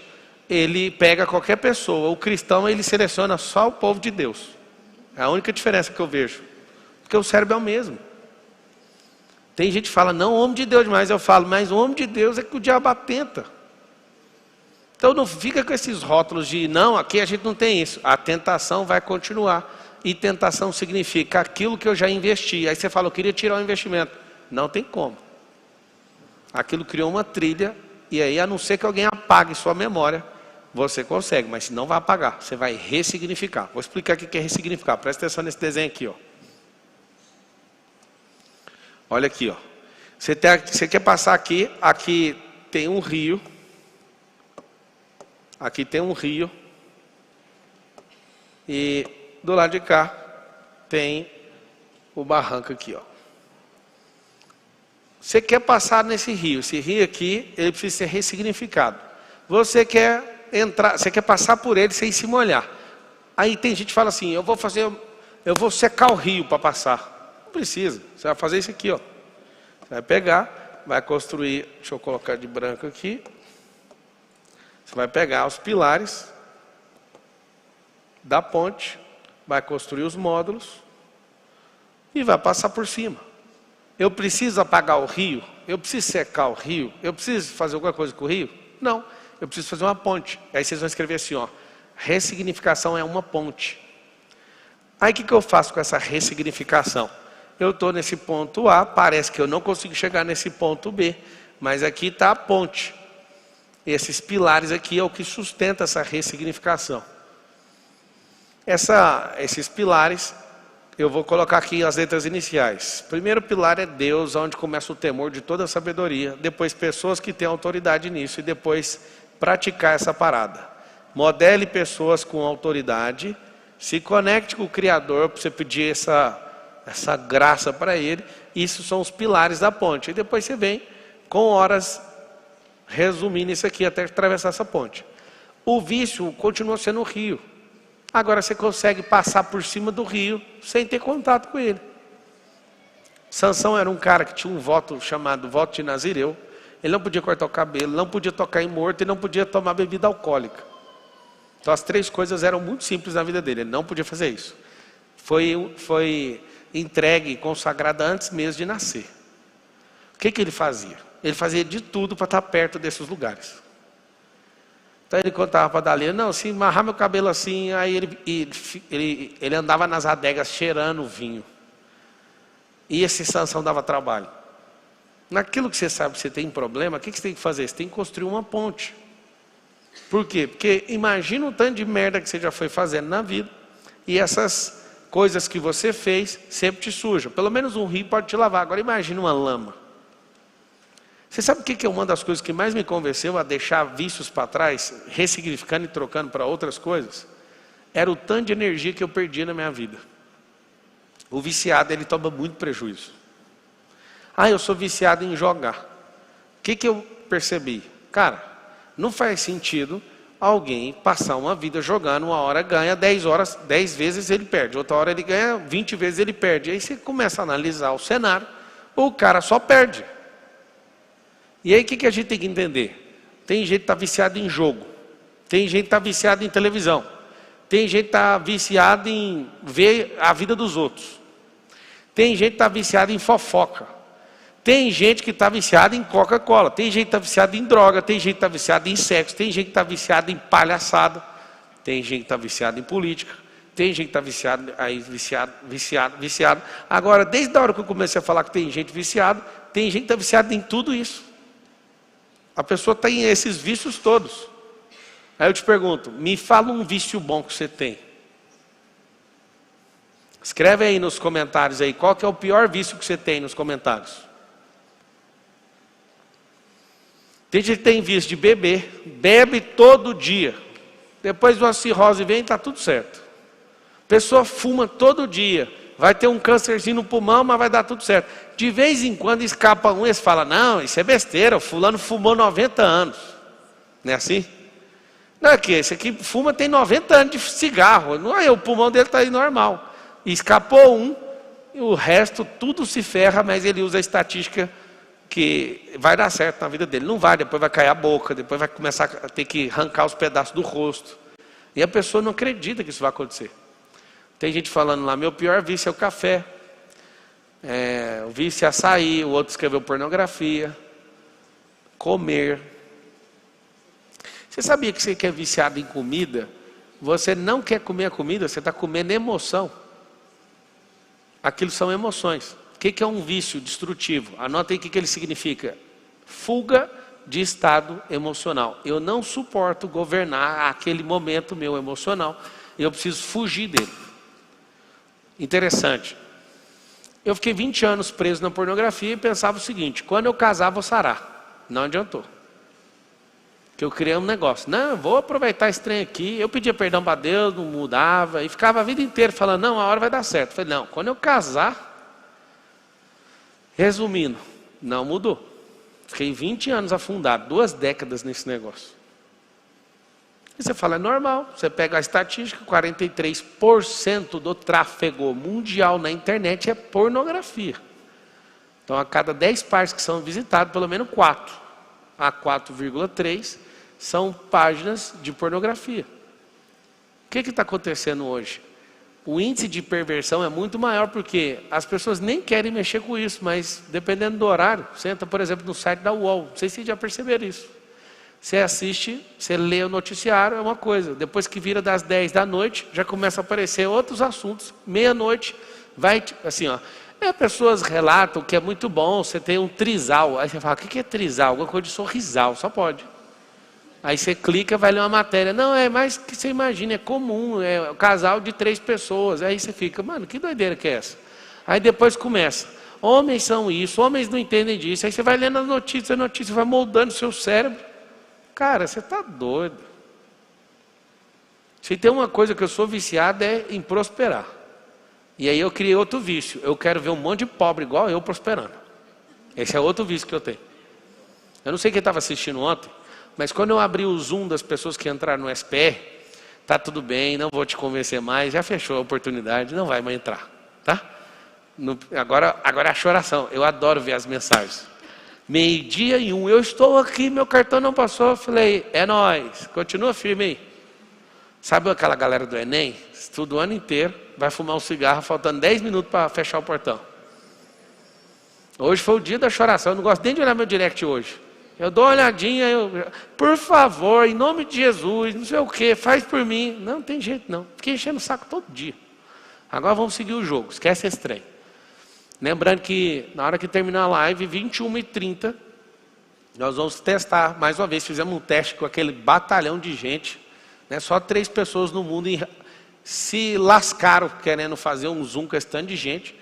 ele pega qualquer pessoa. O cristão, ele seleciona só o povo de Deus. É a única diferença que eu vejo. Porque o cérebro é o mesmo. Tem gente que fala, não, homem de Deus demais. Eu falo, mas o homem de Deus é que o diabo atenta. Então não fica com esses rótulos de, não, aqui a gente não tem isso. A tentação vai continuar. E tentação significa aquilo que eu já investi. Aí você fala, eu queria tirar o investimento. Não tem como. Aquilo criou uma trilha. E aí, a não ser que alguém apague sua memória, você consegue. Mas não vai apagar. Você vai ressignificar. Vou explicar o que é ressignificar. Presta atenção nesse desenho aqui, ó. Olha aqui, ó. Você quer passar aqui. Aqui tem um rio. Aqui tem um rio. E do lado de cá tem o barranco aqui, ó. Você quer passar nesse rio. Esse rio aqui, ele precisa ser ressignificado. Você quer entrar, você quer passar por ele sem se molhar. Aí tem gente que fala assim, eu vou secar o rio para passar. Não precisa, você vai fazer isso aqui, ó. Você vai pegar, vai construir, deixa eu colocar de branco aqui. Você vai pegar os pilares da ponte, vai construir os módulos e vai passar por cima. Eu preciso apagar o rio? Eu preciso secar o rio? Eu preciso fazer alguma coisa com o rio? Não, eu preciso fazer uma ponte. Aí vocês vão escrever assim, ó, ressignificação é uma ponte. Aí o que eu faço com essa ressignificação? Eu estou nesse ponto A, parece que eu não consigo chegar nesse ponto B, mas aqui está a ponte. Esses pilares aqui é o que sustenta essa ressignificação. Esses pilares, eu vou colocar aqui as letras iniciais. Primeiro pilar é Deus, onde começa o temor de toda a sabedoria. Depois pessoas que têm autoridade nisso. E depois praticar essa parada. Modele pessoas com autoridade. Se conecte com o Criador para você pedir essa graça para Ele. Isso são os pilares da ponte. E depois você vem com horas resumindo isso aqui até atravessar essa ponte. O vício continua sendo o rio. Agora você consegue passar por cima do rio sem ter contato com ele. Sansão era um cara que tinha um voto chamado voto de Nazireu. Ele não podia cortar o cabelo, não podia tocar em morto e não podia tomar bebida alcoólica. Então as 3 coisas eram muito simples na vida dele. Ele não podia fazer isso. Foi entregue, consagrado antes mesmo de nascer. O que ele fazia? Ele fazia de tudo para estar perto desses lugares. Então ele contava para Dalila, não, se amarrar meu cabelo assim, aí ele andava nas adegas cheirando vinho. E esse Sansão dava trabalho. Naquilo que você sabe que você tem problema, o que você tem que fazer? Você tem que construir uma ponte. Por quê? Porque imagina o tanto de merda que você já foi fazendo na vida, e essas coisas que você fez sempre te sujam. Pelo menos um rio pode te lavar. Agora imagina uma lama. Você sabe o que é uma das coisas que mais me convenceu a deixar vícios para trás, ressignificando e trocando para outras coisas? Era o tanto de energia que eu perdia na minha vida. O viciado, ele toma muito prejuízo. Eu sou viciado em jogar. O que eu percebi? Cara, não faz sentido alguém passar uma vida jogando, uma hora ganha, 10 vezes ele perde. Outra hora ele ganha, 20 vezes ele perde. Aí você começa a analisar o cenário, o cara só perde. E aí o que a gente tem que entender? Tem gente que está viciado em jogo. Tem gente que está viciado em televisão. Tem gente que está viciado em ver a vida dos outros. Tem gente que está viciado em fofoca. Tem gente que está viciada em Coca-Cola. Tem gente que está viciada em droga. Tem gente que está viciada em sexo. Tem gente que está viciada em palhaçada. Tem gente que está viciada em política. Tem gente que está viciado. Agora, desde a hora que eu comecei a falar que tem gente viciada, tem gente que está viciada em tudo isso. A pessoa tem esses vícios todos. Aí eu te pergunto, me fala um vício bom que você tem. Escreve aí nos comentários aí, qual que é o pior vício que você tem nos comentários. Tem gente que tem vício de beber, bebe todo dia. Depois de uma cirrose vem e está tudo certo. A pessoa fuma todo dia. Vai ter um câncerzinho no pulmão, mas vai dar tudo certo. De vez em quando escapa um e eles falam, não, isso é besteira, o fulano fumou 90 anos. Não é assim? Não é que esse aqui fuma tem 90 anos de cigarro. Não é, o pulmão dele está aí normal. E escapou um, e o resto tudo se ferra, mas ele usa a estatística que vai dar certo na vida dele. Não vai, depois vai cair a boca, depois vai começar a ter que arrancar os pedaços do rosto. E a pessoa não acredita que isso vai acontecer. Tem gente falando lá, meu pior vício é o café. O vício é açaí, o outro escreveu pornografia. Comer. Você sabia que você que é viciado em comida, você não quer comer a comida, você está comendo emoção. Aquilo são emoções. O que é um vício destrutivo? Anota aí o que ele significa. Fuga de estado emocional. Eu não suporto governar aquele momento meu emocional. Eu preciso fugir dele. Interessante. Eu fiquei 20 anos preso na pornografia e pensava o seguinte, quando eu casar vou sarar. Não adiantou. Que eu criei um negócio. Não, vou aproveitar esse trem aqui. Eu pedia perdão para Deus, não mudava. E ficava a vida inteira falando, não, a hora vai dar certo. Eu falei, não, quando eu casar... Resumindo, não mudou. Fiquei 20 anos afundado, 2 décadas nesse negócio. E você fala, é normal. Você pega a estatística, 43% do tráfego mundial na internet é pornografia. Então, a cada 10 partes que são visitadas, pelo menos 4 a 4,3 são páginas de pornografia. O que está acontecendo hoje? O índice de perversão é muito maior porque as pessoas nem querem mexer com isso, mas dependendo do horário, você entra, por exemplo, no site da UOL, não sei se vocês já perceberam isso. Você assiste, você lê o noticiário, é uma coisa. Depois que vira das 10 da noite, já começa a aparecer outros assuntos. Meia-noite, vai assim, ó. Pessoas relatam que é muito bom, você tem um trisal. Aí você fala, o que é trisal? Alguma coisa de sorrisal, só pode. Aí você clica, vai ler uma matéria. Não, é mais que você imagina, é comum, é um casal de 3 pessoas. Aí você fica, mano, que doideira que é essa? Aí depois começa, homens são isso, homens não entendem disso. Aí você vai lendo as notícias, a notícia vai moldando o seu cérebro. Cara, você está doido. Se tem uma coisa que eu sou viciado é em prosperar. E aí eu criei outro vício. Eu quero ver um monte de pobre igual eu prosperando. Esse é outro vício que eu tenho. Eu não sei quem estava assistindo ontem, mas quando eu abri o Zoom das pessoas que entraram no SPR, tá tudo bem, não vou te convencer mais, já fechou a oportunidade, não vai mais entrar, tá? Agora é a choração. Eu adoro ver as mensagens. 12:01, eu estou aqui, meu cartão não passou. Eu falei, é nóis, continua firme aí. Sabe aquela galera do Enem? Estuda o ano inteiro, vai fumar um cigarro, faltando 10 minutos para fechar o portão. Hoje foi o dia da choração, eu não gosto nem de olhar meu direct hoje. Eu dou uma olhadinha, por favor, em nome de Jesus, não sei o que, faz por mim. Não tem jeito não, fiquei enchendo o saco todo dia. Agora vamos seguir o jogo, esquece esse trem. Lembrando que na hora que terminar a live, 21h30, nós vamos testar, mais uma vez, fizemos um teste com aquele batalhão de gente, né? Só 3 pessoas no mundo se lascaram querendo fazer um Zoom com esse tanto de gente,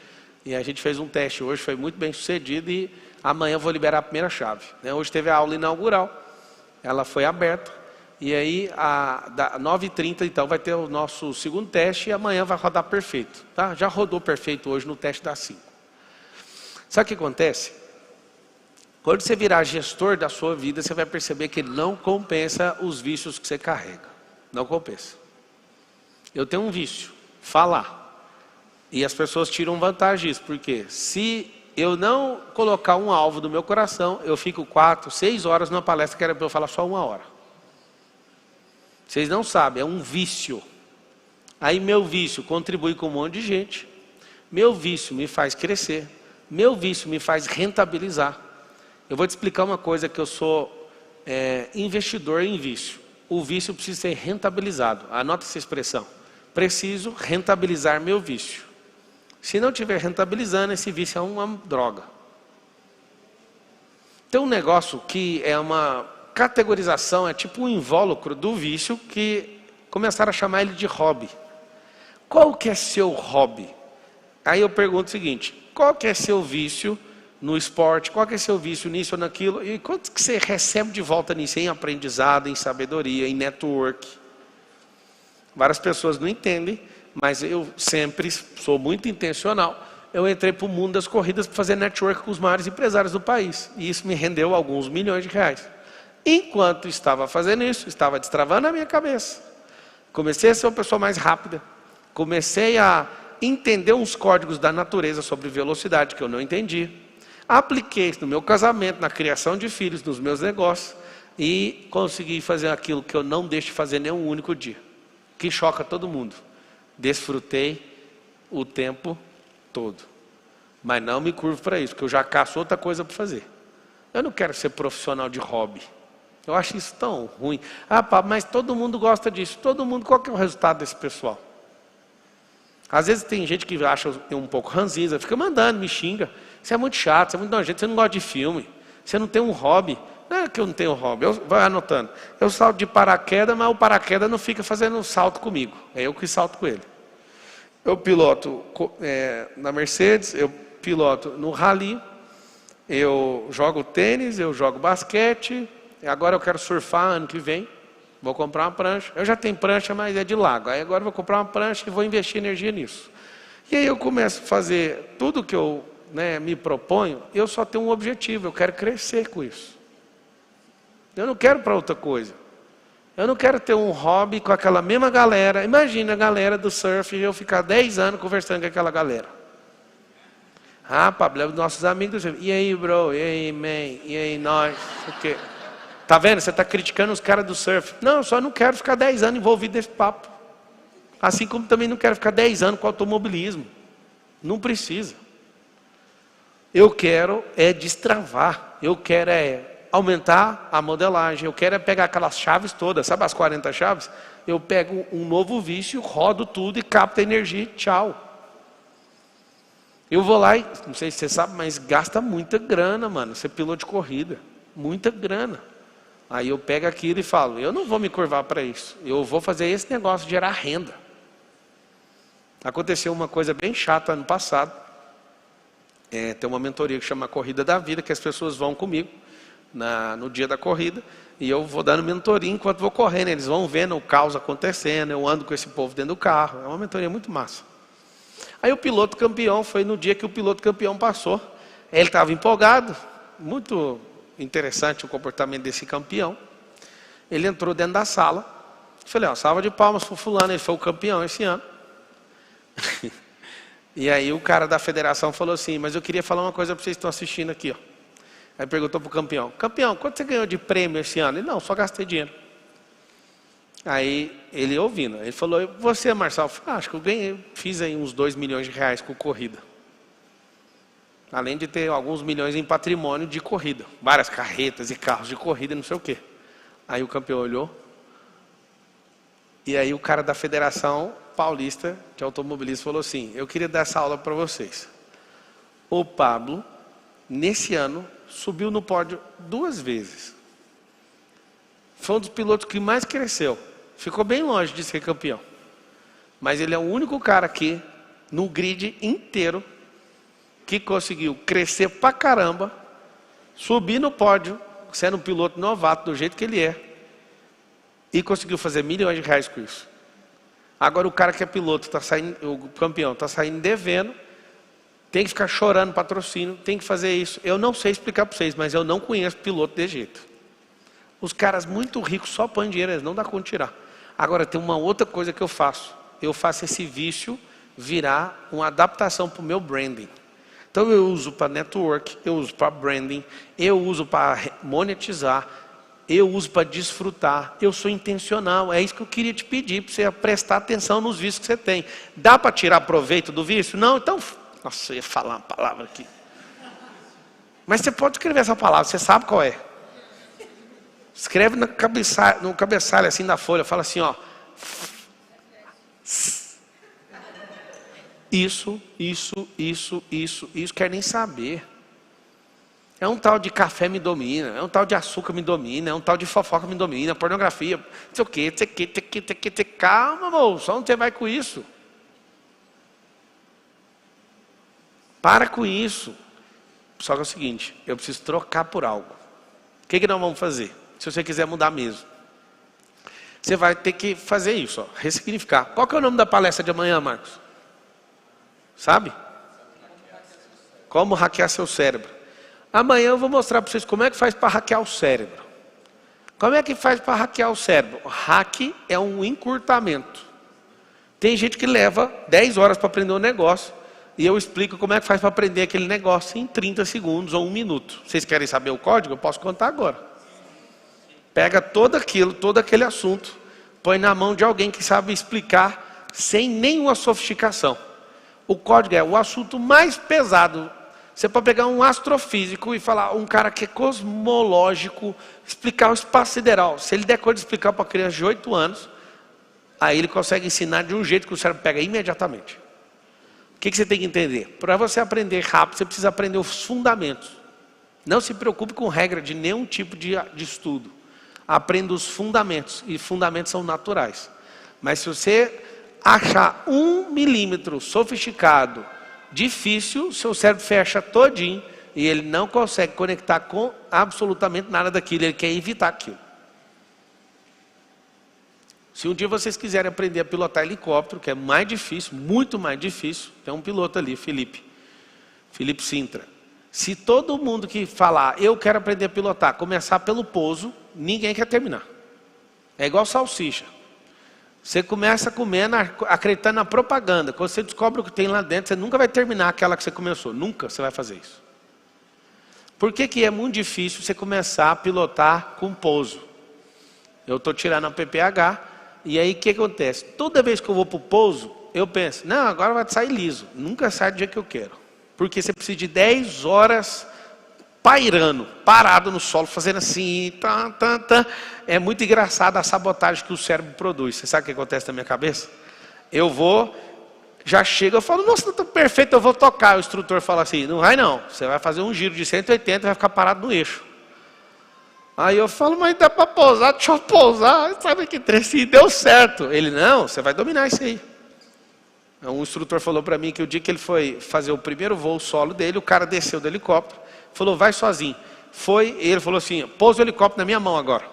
e a gente fez um teste hoje, foi muito bem sucedido, e amanhã eu vou liberar a primeira chave, né? Hoje teve a aula inaugural, ela foi aberta, e aí às 9h30 então vai ter o nosso segundo teste, e amanhã vai rodar perfeito, tá? Já rodou perfeito hoje no teste das 5. Sabe o que acontece? Quando você virar gestor da sua vida, você vai perceber que não compensa os vícios que você carrega. Não compensa. Eu tenho um vício, falar. E as pessoas tiram vantagem disso, porque se eu não colocar um alvo no meu coração, eu fico 4, 6 horas numa palestra que era para eu falar só 1 hora. Vocês não sabem, é um vício. Aí meu vício contribui com um monte de gente. Meu vício me faz crescer. Meu vício me faz rentabilizar. Eu vou te explicar uma coisa que eu sou investidor em vício. O vício precisa ser rentabilizado. Anota essa expressão. Preciso rentabilizar meu vício. Se não estiver rentabilizando, esse vício é uma droga. Tem um negócio que é uma categorização, é tipo um invólucro do vício, que começaram a chamar ele de hobby. Qual que é seu hobby? Aí eu pergunto o seguinte, qual que é seu vício no esporte? Qual que é seu vício nisso ou naquilo? E quanto que você recebe de volta nisso? Em aprendizado, em sabedoria, em network. Várias pessoas não entendem, mas eu sempre sou muito intencional. Eu entrei para o mundo das corridas para fazer network com os maiores empresários do país. E isso me rendeu alguns milhões de reais. Enquanto estava fazendo isso, estava destravando a minha cabeça. Comecei a ser uma pessoa mais rápida. Comecei a entender uns códigos da natureza sobre velocidade que eu não entendi. Apliquei isso no meu casamento, na criação de filhos, nos meus negócios. E consegui fazer aquilo que eu não deixo de fazer nem um único dia. Que choca todo mundo. Desfrutei o tempo todo. Mas não me curvo para isso, porque eu já caço outra coisa para fazer. Eu não quero ser profissional de hobby. Eu acho isso tão ruim. Ah, Pablo, mas todo mundo gosta disso. Todo mundo, qual que é o resultado desse pessoal? Às vezes tem gente que acha um pouco ranzinza, fica mandando, me xinga. Você é muito chato, você é muito nojento, você não gosta de filme. Você não tem um hobby. Não é que eu não tenho hobby, eu vou anotando. Eu salto de paraquedas, mas o paraquedas não fica fazendo um salto comigo. É eu que salto com ele. Eu piloto na Mercedes, eu piloto no rally, eu jogo tênis, eu jogo basquete, e agora eu quero surfar ano que vem. Vou comprar uma prancha. Eu já tenho prancha, mas é de lago. Aí agora eu vou comprar uma prancha e vou investir energia nisso. E aí eu começo a fazer tudo que eu me proponho, eu só tenho um objetivo, eu quero crescer com isso. Eu não quero para outra coisa. Eu não quero ter um hobby com aquela mesma galera. Imagina a galera do surf e eu ficar 10 anos conversando com aquela galera. Ah, Pablo, é os nossos amigos do surf. E aí, bro? E aí, man? E aí, nós? O quê? Tá vendo? Você está criticando os caras do surf. Não, eu só não quero ficar 10 anos envolvido nesse papo. Assim como também não quero ficar 10 anos com automobilismo. Não precisa. Eu quero é destravar. Eu quero é aumentar a modelagem. Eu quero é pegar aquelas chaves todas. Sabe as 40 chaves? Eu pego um novo vício, rodo tudo e capto a energia. Tchau. Eu vou lá e, não sei se você sabe, mas gasta muita grana, mano. Ser piloto de corrida. Muita grana. Aí eu pego aquilo e falo, eu não vou me curvar para isso. Eu vou fazer esse negócio de gerar renda. Aconteceu uma coisa bem chata ano passado. Tem uma mentoria que chama Corrida da Vida, que as pessoas vão comigo no dia da corrida. E eu vou dando mentoria enquanto vou correndo. Eles vão vendo o caos acontecendo. Eu ando com esse povo dentro do carro. É uma mentoria muito massa. Aí o piloto campeão, foi no dia que o piloto campeão passou. Ele estava empolgado. Muito interessante o comportamento desse campeão. Ele entrou dentro da sala. Falei, salva de palmas para o fulano. Ele foi o campeão esse ano. E aí o cara da federação falou assim, mas eu queria falar uma coisa para vocês que estão assistindo aqui. Aí perguntou para o campeão, campeão, quanto você ganhou de prêmio esse ano? Ele, não, só gastei dinheiro. Aí ele ouvindo, ele falou, você, Marçal? Eu falei, acho que eu ganhei, fiz aí uns 2 milhões de reais com corrida. Além de ter alguns milhões em patrimônio de corrida. Várias carretas e carros de corrida e não sei o quê. Aí o campeão olhou. E aí o cara da Federação Paulista de Automobilismo falou assim, eu queria dar essa aula para vocês. O Pablo, nesse ano, subiu no pódio 2 vezes. Foi um dos pilotos que mais cresceu. Ficou bem longe de ser campeão. Mas ele é o único cara aqui, no grid inteiro, que conseguiu crescer pra caramba, subir no pódio, sendo um piloto novato do jeito que ele é, e conseguiu fazer milhões de reais com isso. Agora o cara que é piloto, o campeão, está saindo devendo, tem que ficar chorando patrocínio, tem que fazer isso. Eu não sei explicar para vocês, mas eu não conheço piloto de jeito. Os caras muito ricos só põem dinheiro, eles não dá conta de tirar. Agora tem uma outra coisa que eu faço. Eu faço esse vício virar uma adaptação para o meu branding. Então eu uso para network, eu uso para branding, eu uso para monetizar, eu uso para desfrutar, eu sou intencional. É isso que eu queria te pedir, para você prestar atenção nos vícios que você tem. Dá para tirar proveito do vício? Não, então... Nossa, eu ia falar uma palavra aqui. Mas você pode escrever essa palavra, você sabe qual é. Escreve no cabeçalho assim da folha, fala assim, ó. Isso, quer nem saber. É um tal de café me domina, é um tal de açúcar me domina, é um tal de fofoca me domina, pornografia, não sei o quê, calma, moço, onde você vai com isso? Para com isso. Só que é o seguinte, eu preciso trocar por algo. O que nós vamos fazer? Se você quiser mudar mesmo. Você vai ter que fazer isso, ó, ressignificar. Qual que é o nome da palestra de amanhã, Marcos? Sabe? Como hackear seu cérebro. Amanhã eu vou mostrar para vocês como é que faz para hackear o cérebro. Como é que faz para hackear o cérebro? O hack é um encurtamento. Tem gente que leva 10 horas para aprender um negócio. E eu explico como é que faz para aprender aquele negócio em 30 segundos ou 1 minuto. Vocês querem saber o código? Eu posso contar agora. Pega todo aquele assunto, põe na mão de alguém que sabe explicar sem nenhuma sofisticação. O código é o assunto mais pesado. Você pode pegar um astrofísico e falar, um cara que é cosmológico, explicar o espaço sideral. Se ele der conta de explicar para uma criança de 8 anos, aí ele consegue ensinar de um jeito que o cérebro pega imediatamente. O que você tem que entender? Para você aprender rápido, você precisa aprender os fundamentos. Não se preocupe com regra de nenhum tipo de estudo. Aprenda os fundamentos, e fundamentos são naturais. Mas se você achar 1 milímetro sofisticado, difícil, seu cérebro fecha todinho e ele não consegue conectar com absolutamente nada daquilo, ele quer evitar aquilo. Se um dia vocês quiserem aprender a pilotar helicóptero, que é mais difícil, muito mais difícil, tem um piloto ali, Felipe Sintra. Se todo mundo que falar, eu quero aprender a pilotar, começar pelo pouso, ninguém quer terminar. É igual salsicha. Você começa comendo, acreditando na propaganda. Quando você descobre o que tem lá dentro, você nunca vai terminar aquela que você começou. Nunca você vai fazer isso. Por que é muito difícil você começar a pilotar com pouso? Eu estou tirando a PPH, e aí o que acontece? Toda vez que eu vou para o pouso, eu penso, não, agora vai sair liso. Nunca sai do jeito que eu quero. Porque você precisa de 10 horas pairando, parado no solo, fazendo assim, É muito engraçado a sabotagem que o cérebro produz. Você sabe o que acontece na minha cabeça? Eu vou, já chego, eu falo, nossa, tá perfeito, eu vou tocar. O instrutor fala assim, não vai não, você vai fazer um giro de 180 e vai ficar parado no eixo. Aí eu falo, mas dá para pousar, deixa eu pousar. Sabe que trecinho, deu certo. Ele, não, você vai dominar isso aí. Um instrutor falou para mim que o dia que ele foi fazer o primeiro voo solo dele, o cara desceu do helicóptero, falou, vai sozinho. Foi, e ele falou assim, pousa o helicóptero na minha mão agora.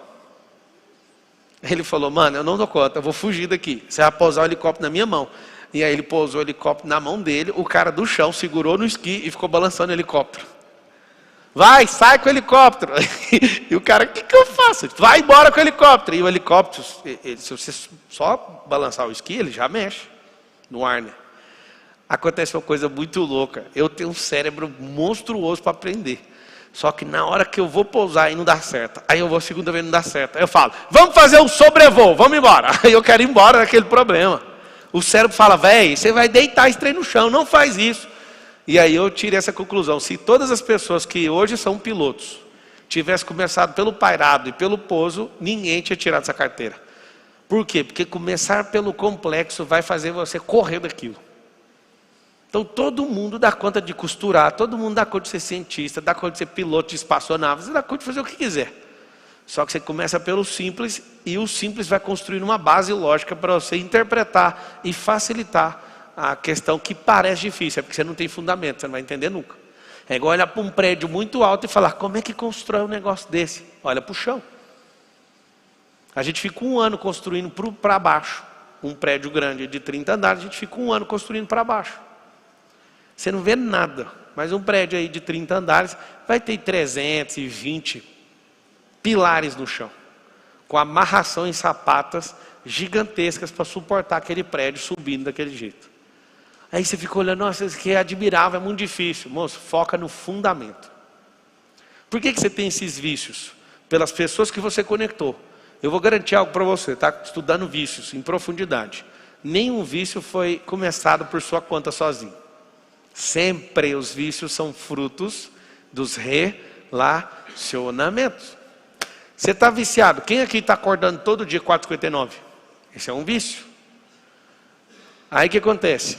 Ele falou, mano, eu não dou conta, eu vou fugir daqui. Você vai pousar o helicóptero na minha mão. E aí ele pousou o helicóptero na mão dele, o cara do chão segurou no esqui e ficou balançando o helicóptero. Vai, sai com o helicóptero. E o cara, o que eu faço? Vai embora com o helicóptero. E o helicóptero, se você só balançar o esqui, ele já mexe no ar, né? Acontece uma coisa muito louca. Eu tenho um cérebro monstruoso para aprender. Só que na hora que eu vou pousar e não dá certo. Aí eu vou a segunda vez e não dá certo. Aí eu falo, vamos fazer um sobrevoo, vamos embora. Aí eu quero ir embora daquele problema. O cérebro fala, velho, você vai deitar esse trem no chão, não faz isso. E aí eu tirei essa conclusão. Se todas as pessoas que hoje são pilotos tivessem começado pelo pairado e pelo pouso, ninguém tinha tirado essa carteira. Por quê? Porque começar pelo complexo vai fazer você correr daquilo. Então todo mundo dá conta de costurar, todo mundo dá conta de ser cientista, dá conta de ser piloto de espaçonave, você dá conta de fazer o que quiser. Só que você começa pelo simples, e o simples vai construir uma base lógica para você interpretar e facilitar a questão que parece difícil, é porque você não tem fundamento, você não vai entender nunca. É igual olhar para um prédio muito alto e falar, como é que constrói um negócio desse? Olha para o chão. A gente fica um ano construindo para baixo. Um prédio grande de 30 andares, a gente fica um ano construindo para baixo. Você não vê nada, mas um prédio aí de 30 andares vai ter 320 pilares no chão, com amarração em sapatas gigantescas para suportar aquele prédio subindo daquele jeito. Aí você fica olhando, nossa, isso aqui é admirável, é muito difícil. Moço, foca no fundamento. Por que você tem esses vícios? Pelas pessoas que você conectou. Eu vou garantir algo para você, está estudando vícios em profundidade. Nenhum vício foi começado por sua conta sozinho. Sempre os vícios são frutos dos relacionamentos. Você está viciado. Quem aqui está acordando todo dia 4h59? Esse é um vício. Aí o que acontece?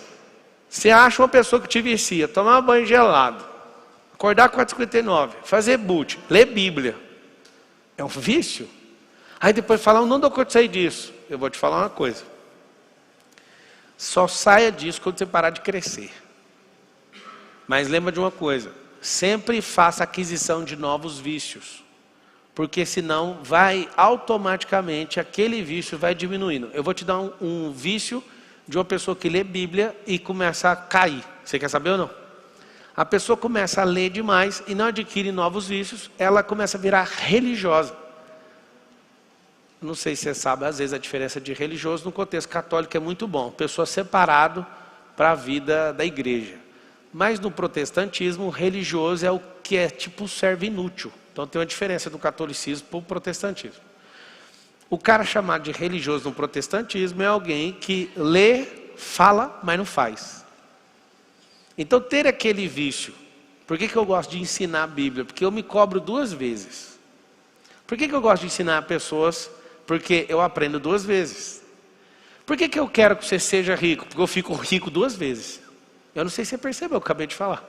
Você acha uma pessoa que te vicia, tomar banho gelado, acordar 4h59, fazer boot, ler Bíblia. É um vício. Aí depois fala, não dou conta de sair disso. Eu vou te falar uma coisa. Só saia disso quando você parar de crescer. Mas lembra de uma coisa, sempre faça aquisição de novos vícios, porque senão vai automaticamente, aquele vício vai diminuindo. Eu vou te dar um vício de uma pessoa que lê Bíblia e começa a cair. Você quer saber ou não? A pessoa começa a ler demais e não adquire novos vícios, ela começa a virar religiosa. Não sei se você sabe, às vezes a diferença de religioso no contexto católico é muito bom. Pessoa separado para a vida da igreja. Mas no protestantismo, o religioso é o que é tipo servo inútil. Então tem uma diferença do catolicismo para o protestantismo. O cara chamado de religioso no protestantismo é alguém que lê, fala, mas não faz. Então ter aquele vício. Por que eu gosto de ensinar a Bíblia? Porque eu me cobro 2 vezes. Por que eu gosto de ensinar pessoas? Porque eu aprendo 2 vezes. Por que eu quero que você seja rico? Porque eu fico rico 2 vezes. Eu não sei se você percebeu, eu acabei de falar.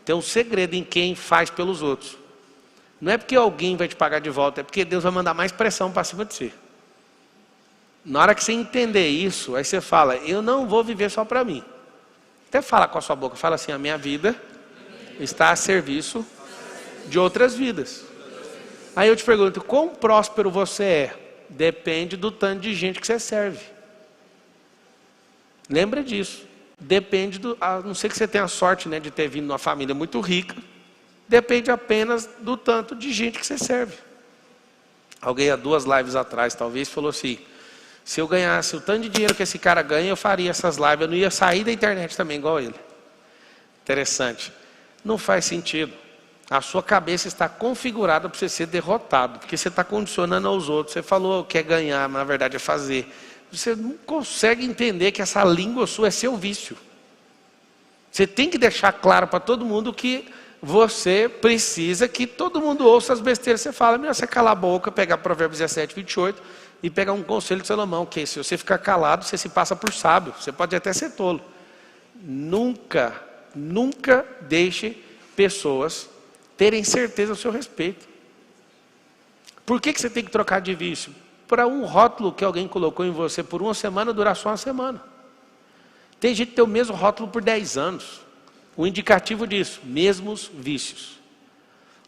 Tem um segredo em quem faz pelos outros. Não é porque alguém vai te pagar de volta, é porque Deus vai mandar mais pressão para cima de você. Na hora que você entender isso, aí você fala, eu não vou viver só para mim. Até fala com a sua boca, fala assim, a minha vida está a serviço de outras vidas. Aí eu te pergunto, quão próspero você é? Depende do tanto de gente que você serve. Lembra disso. Depende a não ser que você tenha a sorte, né, de ter vindo numa família muito rica, depende apenas do tanto de gente que você serve. Alguém há 2 lives atrás, talvez, falou assim: se eu ganhasse o tanto de dinheiro que esse cara ganha, eu faria essas lives. Eu não ia sair da internet também, igual ele. Interessante. Não faz sentido. A sua cabeça está configurada para você ser derrotado, porque você está condicionando aos outros. Você falou que é ganhar, mas na verdade é fazer. Você não consegue entender que essa língua sua é seu vício. Você tem que deixar claro para todo mundo que você precisa que todo mundo ouça as besteiras que você fala. É melhor você calar a boca, pegar Provérbios 17, 28 e pegar um conselho de Salomão, que se você ficar calado, você se passa por sábio. Você pode até ser tolo. Nunca deixe pessoas terem certeza ao seu respeito. Por que você tem que trocar de vício? Para um rótulo que alguém colocou em você por 1 semana, durar só 1 semana. Tem gente que tem o mesmo rótulo por 10 anos. O indicativo disso, mesmos vícios.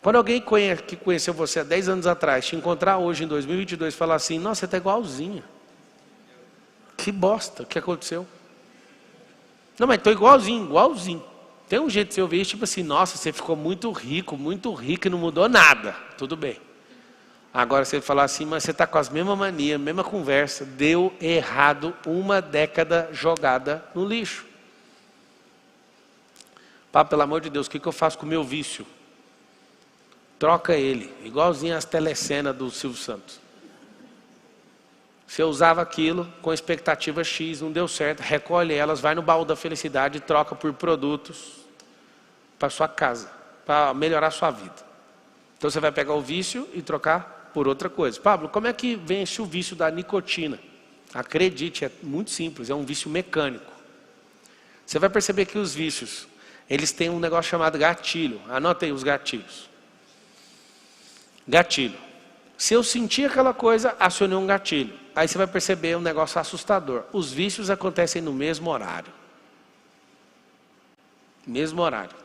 Quando alguém que conheceu você há 10 anos atrás, te encontrar hoje em 2022 e falar assim: nossa, você está igualzinha. Que bosta, o que aconteceu? Não, mas estou igualzinho. Tem um jeito de você ouvir, tipo assim: nossa, você ficou muito rico e não mudou nada. Tudo bem. Agora você falar assim: mas você está com as mesmas manias, mesma conversa, deu errado, 1 década jogada no lixo. Pá, pelo amor de Deus, o que eu faço com o meu vício? Troca ele, igualzinho às telecenas do Silvio Santos. Você usava aquilo com expectativa X, não deu certo, recolhe elas, vai no baú da felicidade e troca por produtos para sua casa, para melhorar a sua vida. Então você vai pegar o vício e trocar por outra coisa. Pablo, como é que vence o vício da nicotina? Acredite, é muito simples, é um vício mecânico. Você vai perceber que os vícios, eles têm um negócio chamado gatilho. Anota aí os gatilhos. Gatilho. Se eu sentir aquela coisa, acionei um gatilho. Aí você vai perceber um negócio assustador. Os vícios acontecem no mesmo horário. Mesmo horário.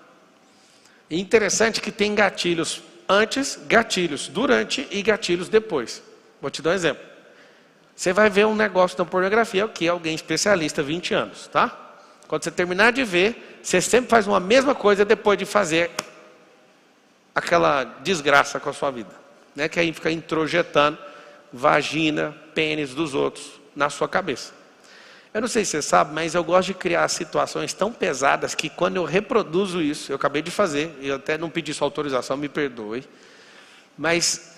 E interessante que tem gatilhos antes, gatilhos durante e gatilhos depois. Vou te dar um exemplo. Você vai ver um negócio da pornografia, que é alguém especialista, 20 anos, tá? Quando você terminar de ver, você sempre faz uma mesma coisa depois de fazer aquela desgraça com a sua vida, né? Que aí fica introjetando vagina, pênis dos outros na sua cabeça. Eu não sei se você sabe, mas eu gosto de criar situações tão pesadas que quando eu reproduzo isso, eu acabei de fazer, eu até não pedi sua autorização, me perdoe, mas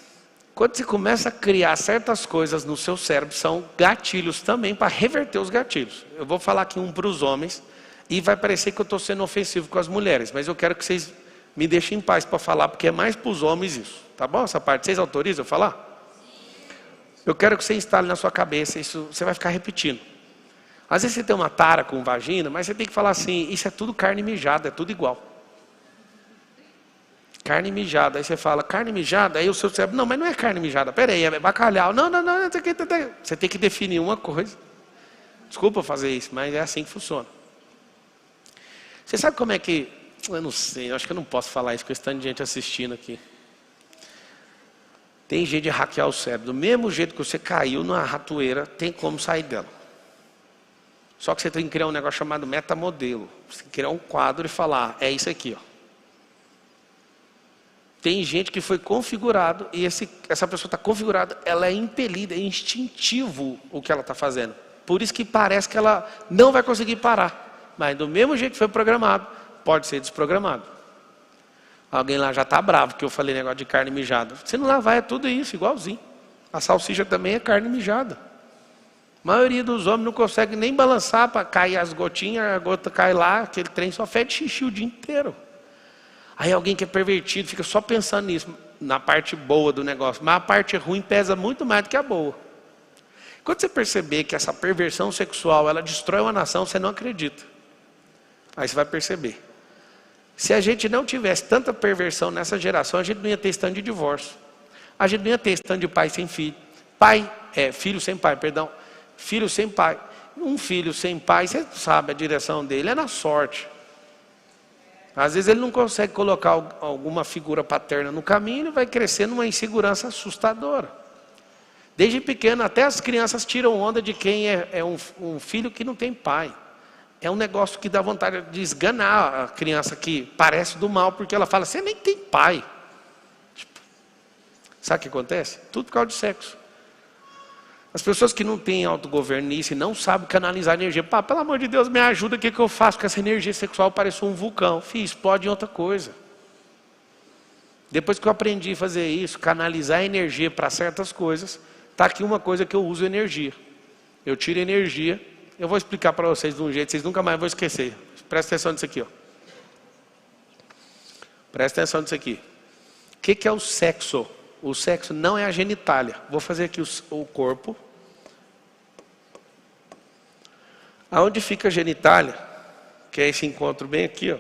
quando você começa a criar certas coisas no seu cérebro, são gatilhos também para reverter os gatilhos. Eu vou falar aqui um para os homens, e vai parecer que eu estou sendo ofensivo com as mulheres, mas eu quero que vocês me deixem em paz para falar, porque é mais para os homens isso. Tá bom essa parte? Vocês autorizam eu falar? Eu quero que você instale na sua cabeça, isso você vai ficar repetindo. Às vezes você tem uma tara com vagina, mas você tem que falar assim: isso é tudo carne mijada, é tudo igual. Carne mijada. Aí você fala, carne mijada? Aí o seu cérebro, não, mas não é carne mijada, peraí, é bacalhau. Não, você tem que definir uma coisa. Desculpa fazer isso, mas é assim que funciona. Você sabe como é que... Eu não sei, eu acho que eu não posso falar isso com esse tanto de gente assistindo aqui. Tem jeito de hackear o cérebro. Do mesmo jeito que você caiu numa ratoeira, tem como sair dela. Só que você tem que criar um negócio chamado metamodelo. Você tem que criar um quadro e falar, é isso aqui, ó. Tem gente que foi configurado, e essa pessoa está configurada, ela é impelida, é instintivo o que ela está fazendo. Por isso que parece que ela não vai conseguir parar. Mas do mesmo jeito que foi programado, pode ser desprogramado. Alguém lá já está bravo, que eu falei negócio de carne mijada. Se não lavar é tudo isso, igualzinho. A salsicha também é carne mijada. A maioria dos homens não consegue nem balançar para cair as gotinhas, a gota cai lá, aquele trem só fede xixi o dia inteiro. Aí alguém que é pervertido fica só pensando nisso, na parte boa do negócio. Mas a parte ruim pesa muito mais do que a boa. Quando você perceber que essa perversão sexual, ela destrói uma nação, você não acredita. Aí você vai perceber. Se a gente não tivesse tanta perversão nessa geração, a gente não ia ter stand de divórcio. A gente não ia ter stand de pai sem filho. Filho sem pai, perdão. Filho sem pai. Um filho sem pai, você sabe a direção dele, é na sorte. Às vezes ele não consegue colocar alguma figura paterna no caminho, ele vai crescer numa insegurança assustadora. Desde pequeno, até as crianças tiram onda de quem é um filho que não tem pai. É um negócio que dá vontade de esganar a criança que parece do mal, porque ela fala, você nem tem pai. Sabe o que acontece? Tudo por causa de sexo. As pessoas que não têm autogoverno e não sabem canalizar energia. Pá, pelo amor de Deus, me ajuda, o que eu faço com essa energia sexual? Parece um vulcão. Filho, explode em outra coisa. Depois que eu aprendi a fazer isso, canalizar a energia para certas coisas, está aqui uma coisa que eu uso energia. Eu tiro energia, eu vou explicar para vocês de um jeito, vocês nunca mais vão esquecer. Presta atenção nisso aqui, ó. Presta atenção nisso aqui. O que é o sexo? O sexo não é a genitália. Vou fazer aqui o corpo. Aonde fica a genitália, que é esse encontro bem aqui, ó.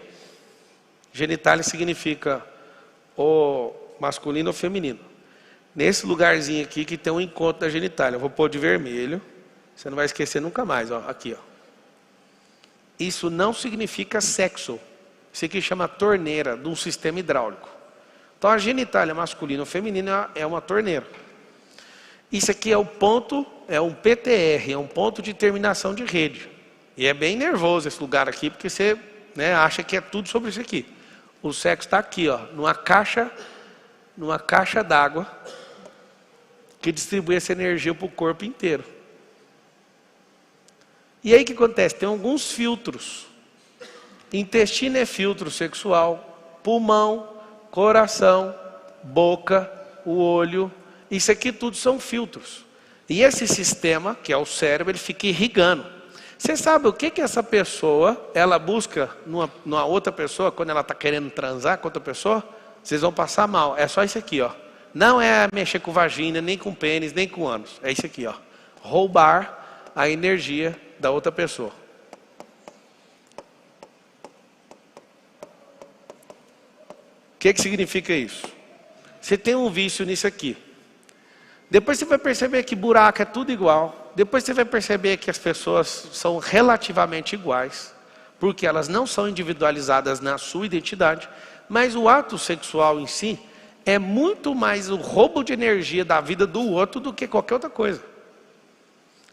Genitália significa ou masculino ou feminino. Nesse lugarzinho aqui que tem um encontro da genitália. Eu vou pôr de vermelho. Você não vai esquecer nunca mais, ó. Aqui, ó. Isso não significa sexo. Isso aqui chama torneira de um sistema hidráulico. Então a genitália masculina ou feminina é uma torneira. Isso aqui é o ponto, é um PTR, é um ponto de terminação de rede. E é bem nervoso esse lugar aqui, porque você, né, acha que é tudo sobre isso aqui. O sexo está aqui, ó, numa caixa d'água que distribui essa energia para o corpo inteiro. E aí o que acontece? Tem alguns filtros. Intestino é filtro sexual, pulmão, coração, boca, o olho, isso aqui tudo são filtros. E esse sistema, que é o cérebro, ele fica irrigando. Você sabe o que essa pessoa, ela busca numa outra pessoa, quando ela está querendo transar com outra pessoa? Vocês vão passar mal. É só isso aqui, ó. Não é mexer com vagina, nem com pênis, nem com ânus. É isso aqui, ó. Roubar a energia da outra pessoa. O que significa isso? Você tem um vício nisso aqui. Depois você vai perceber que buraco é tudo igual. Depois você vai perceber que as pessoas são relativamente iguais. Porque elas não são individualizadas na sua identidade. Mas o ato sexual em si é muito mais o roubo de energia da vida do outro do que qualquer outra coisa.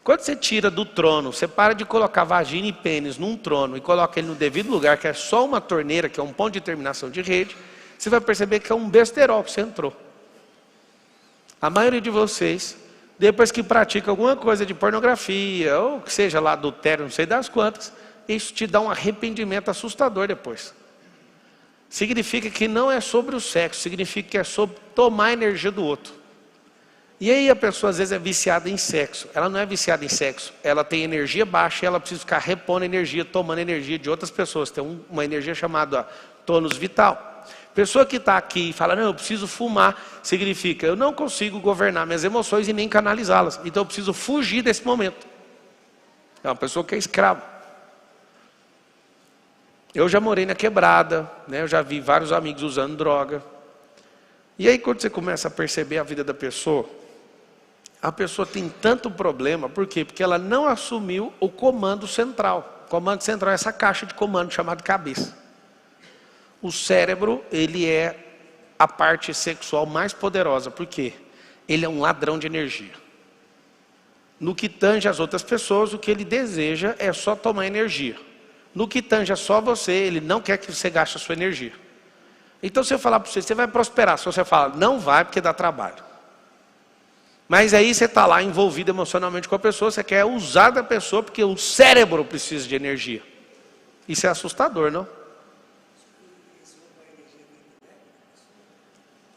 Quando você tira do trono, você para de colocar vagina e pênis num trono e coloca ele no devido lugar, que é só uma torneira, que é um ponto de terminação de rede, você vai perceber que é um besterol que você entrou. A maioria de vocês, depois que pratica alguma coisa de pornografia, ou que seja lá adultério, não sei das quantas, isso te dá um arrependimento assustador depois. Significa que não é sobre o sexo, significa que é sobre tomar a energia do outro. E aí a pessoa às vezes é viciada em sexo. Ela não é viciada em sexo, ela tem energia baixa e ela precisa ficar repondo energia, tomando energia de outras pessoas. Tem uma energia chamada tônus vital. Pessoa que está aqui e fala, não, eu preciso fumar, significa, eu não consigo governar minhas emoções e nem canalizá-las. Então eu preciso fugir desse momento. É uma pessoa que é escrava. Eu já morei na quebrada, né? Eu já vi vários amigos usando droga. E aí quando você começa a perceber a vida da pessoa, a pessoa tem tanto problema, por quê? Porque ela não assumiu o comando central. O comando central é essa caixa de comando chamada cabeça. O cérebro, ele é a parte sexual mais poderosa, por quê? Ele é um ladrão de energia. No que tange as outras pessoas, o que ele deseja é só tomar energia. No que tange só você, ele não quer que você gaste a sua energia. Então se eu falar para você, você vai prosperar. Se você fala, não vai porque dá trabalho. Mas aí você está lá envolvido emocionalmente com a pessoa, você quer usar da pessoa porque o cérebro precisa de energia. Isso é assustador, não?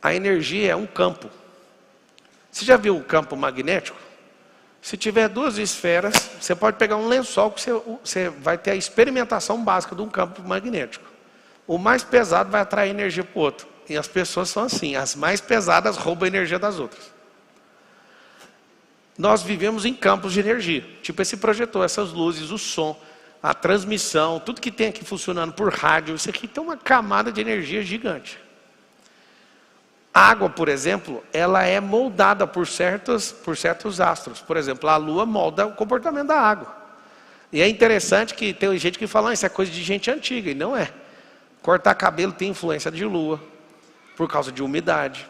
A energia é um campo. Você já viu o campo magnético? Se tiver duas esferas, você pode pegar um lençol que você vai ter a experimentação básica de um campo magnético. O mais pesado vai atrair energia para o outro. E as pessoas são assim, as mais pesadas roubam a energia das outras. Nós vivemos em campos de energia. Tipo esse projetor, essas luzes, o som, a transmissão, tudo que tem aqui funcionando por rádio. Isso aqui tem uma camada de energia gigante. A água, por exemplo, ela é moldada por certos astros. Por exemplo, a lua molda o comportamento da água. E é interessante que tem gente que fala, isso é coisa de gente antiga, e não é. Cortar cabelo tem influência de lua, por causa de umidade.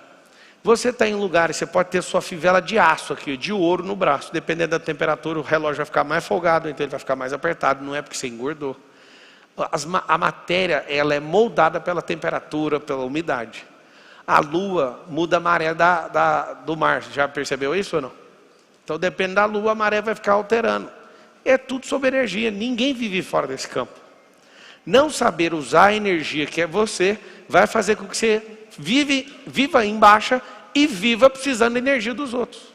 Você está em lugares, você pode ter sua fivela de aço aqui, de ouro no braço. Dependendo da temperatura, o relógio vai ficar mais folgado, então ele vai ficar mais apertado, não é porque você engordou. A matéria, ela é moldada pela temperatura, pela umidade. A lua muda a maré do mar. Já percebeu isso ou não? Então, depende da lua, a maré vai ficar alterando. É tudo sobre energia. Ninguém vive fora desse campo. Não saber usar a energia que é você, vai fazer com que você viva em baixa e viva precisando da energia dos outros.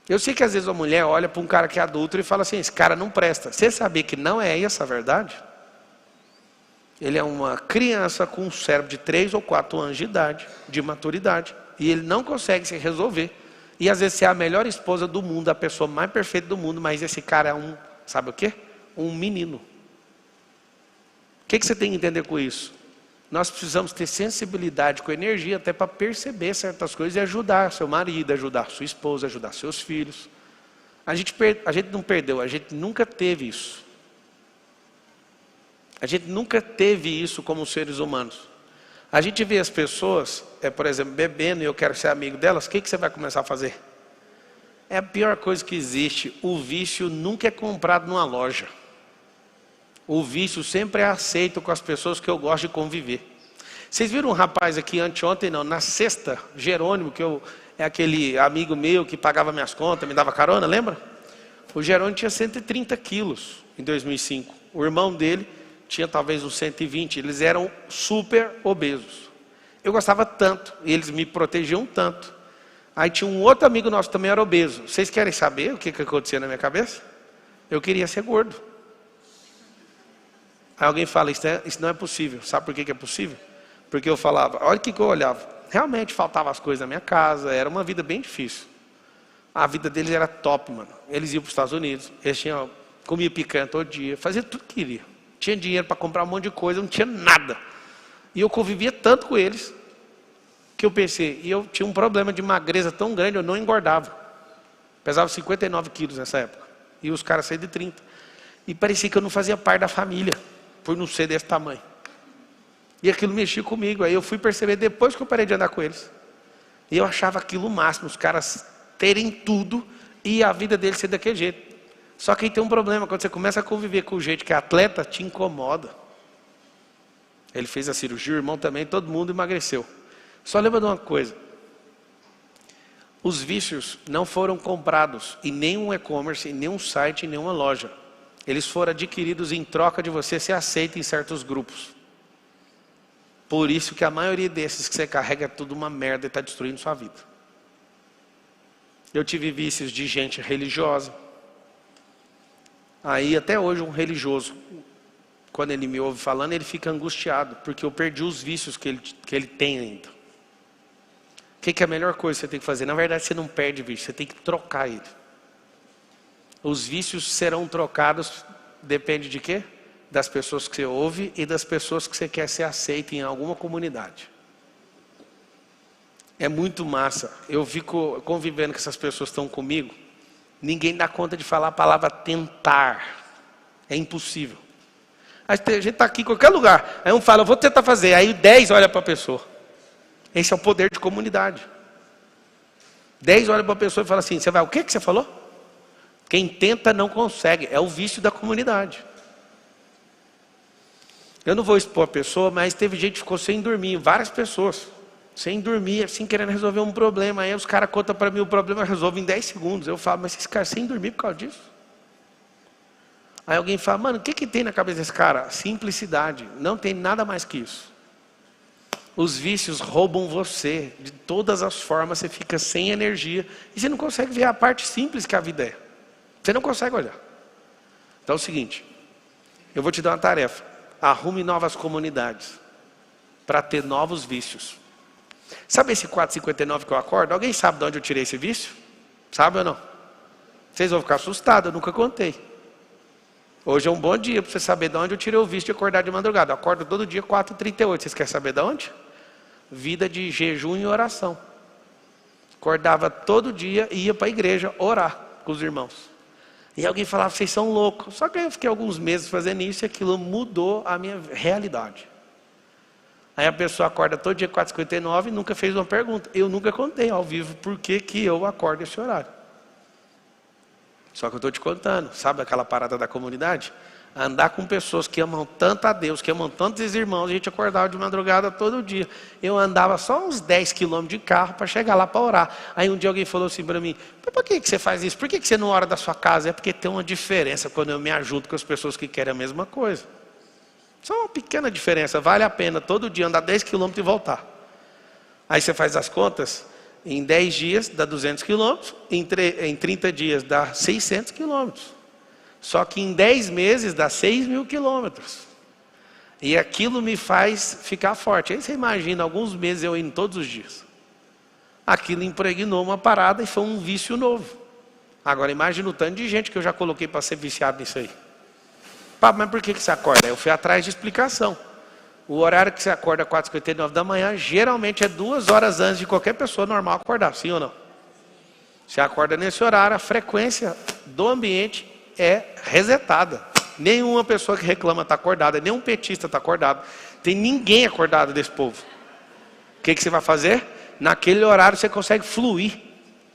Eu sei que às vezes a mulher olha para um cara que é adulto e fala assim, esse cara não presta. Você sabia que não é essa a verdade? Ele é uma criança com um cérebro de 3 ou 4 anos de idade, de maturidade, e ele não consegue se resolver. E às vezes você é a melhor esposa do mundo, a pessoa mais perfeita do mundo, mas esse cara é sabe o quê? Um menino. O que você tem que entender com isso? Nós precisamos ter sensibilidade com energia até para perceber certas coisas e ajudar seu marido, ajudar sua esposa, ajudar seus filhos. A gente não perdeu, a gente nunca teve isso. A gente nunca teve isso como seres humanos. A gente vê as pessoas, por exemplo, bebendo e eu quero ser amigo delas, o que você vai começar a fazer? É a pior coisa que existe. O vício nunca é comprado numa loja. O vício sempre é aceito com as pessoas que eu gosto de conviver. Vocês viram um rapaz aqui anteontem, não, na sexta, Jerônimo, que é aquele amigo meu que pagava minhas contas, me dava carona, lembra? O Jerônimo tinha 130 quilos em 2005. O irmão dele tinha talvez uns 120, eles eram super obesos. Eu gostava tanto, e eles me protegiam tanto. Aí tinha um outro amigo nosso que também era obeso. Vocês querem saber o que acontecia na minha cabeça? Eu queria ser gordo. Aí alguém fala, isso não é possível. Sabe por que é possível? Porque eu falava, olha o que eu olhava. Realmente faltavam as coisas na minha casa, era uma vida bem difícil. A vida deles era top, mano. Eles iam para os Estados Unidos, eles comiam picanha todo dia, fazia tudo que queria. Tinha dinheiro para comprar um monte de coisa, não tinha nada. E eu convivia tanto com eles, que eu pensei, e eu tinha um problema de magreza tão grande, eu não engordava. Pesava 59 quilos nessa época. E os caras saíram de 30. E parecia que eu não fazia parte da família, por não ser desse tamanho. E aquilo mexia comigo. Aí eu fui perceber depois que eu parei de andar com eles. E eu achava aquilo o máximo, os caras terem tudo e a vida deles ser daquele jeito. Só que aí tem um problema, quando você começa a conviver com o jeito que é atleta, te incomoda. Ele fez a cirurgia, o irmão também, todo mundo emagreceu. Só lembra de uma coisa. Os vícios não foram comprados em nenhum e-commerce, em nenhum site, em nenhuma loja. Eles foram adquiridos em troca de você ser aceito em certos grupos. Por isso que a maioria desses que você carrega é tudo uma merda e está destruindo sua vida. Eu tive vícios de gente religiosa. Aí até hoje um religioso, quando ele me ouve falando, ele fica angustiado, porque eu perdi os vícios que ele tem ainda. O que é a melhor coisa que você tem que fazer? Na verdade você não perde vício, você tem que trocar ele. Os vícios serão trocados, depende de quê? Das pessoas que você ouve e das pessoas que você quer ser aceito em alguma comunidade. É muito massa. Eu fico convivendo com essas pessoas que estão comigo. Ninguém dá conta de falar a palavra tentar. É impossível. A gente está aqui em qualquer lugar. Aí um fala, eu vou tentar fazer. Aí 10 olha para a pessoa. Esse é o poder de comunidade. 10 olha para a pessoa e fala assim, você vai, o que você falou? Quem tenta não consegue. É o vício da comunidade. Eu não vou expor a pessoa, mas teve gente que ficou sem dormir. Várias pessoas. Sem dormir, assim, querendo resolver um problema. Aí os caras contam para mim o problema, resolve em 10 segundos. Eu falo, mas esse cara sem dormir por causa disso? Aí alguém fala, mano, o que tem na cabeça desse cara? Simplicidade. Não tem nada mais que isso. Os vícios roubam você. De todas as formas, você fica sem energia. E você não consegue ver a parte simples que a vida é. Você não consegue olhar. Então é o seguinte. Eu vou te dar uma tarefa. Arrume novas comunidades. Para ter novos vícios. Sabe esse 4,59 que eu acordo? Alguém sabe de onde eu tirei esse vício? Sabe ou não? Vocês vão ficar assustados, eu nunca contei. Hoje é um bom dia para você saber de onde eu tirei o vício de acordar de madrugada. Eu acordo todo dia 4h38. Vocês querem saber de onde? Vida de jejum e oração. Acordava todo dia e ia para a igreja orar com os irmãos. E alguém falava, vocês são loucos. Só que eu fiquei alguns meses fazendo isso e aquilo mudou a minha realidade. Aí a pessoa acorda todo dia 4h59 e nunca fez uma pergunta. Eu nunca contei ao vivo por que eu acordo esse horário. Só que eu estou te contando. Sabe aquela parada da comunidade? andar com pessoas que amam tanto a Deus, que amam tantos irmãos, a gente acordava de madrugada todo dia. Eu andava só uns 10 quilômetros de carro para chegar lá para orar. Aí um dia alguém falou assim para mim, por que você faz isso? Por que você não ora da sua casa? É porque tem uma diferença quando eu me ajudo com as pessoas que querem a mesma coisa. Só uma pequena diferença, vale a pena todo dia andar 10 quilômetros e voltar. Aí você faz as contas, em 10 dias dá 200 quilômetros, em 30 dias dá 600 quilômetros. Só que em 10 meses dá 6.000 quilômetros. E aquilo me faz ficar forte. Aí você imagina, alguns meses eu indo todos os dias. Aquilo impregnou uma parada e foi um vício novo. Agora imagina o tanto de gente que eu já coloquei para ser viciado nisso aí. Pá, mas por que você acorda? Eu fui atrás de explicação. O horário que você acorda às 4h59 da manhã, geralmente é 2 horas antes de qualquer pessoa normal acordar, sim ou não? Você acorda nesse horário, a frequência do ambiente é resetada. Nenhuma pessoa que reclama está acordada, nenhum petista está acordado. Tem ninguém acordado desse povo. O que você vai fazer? Naquele horário você consegue fluir.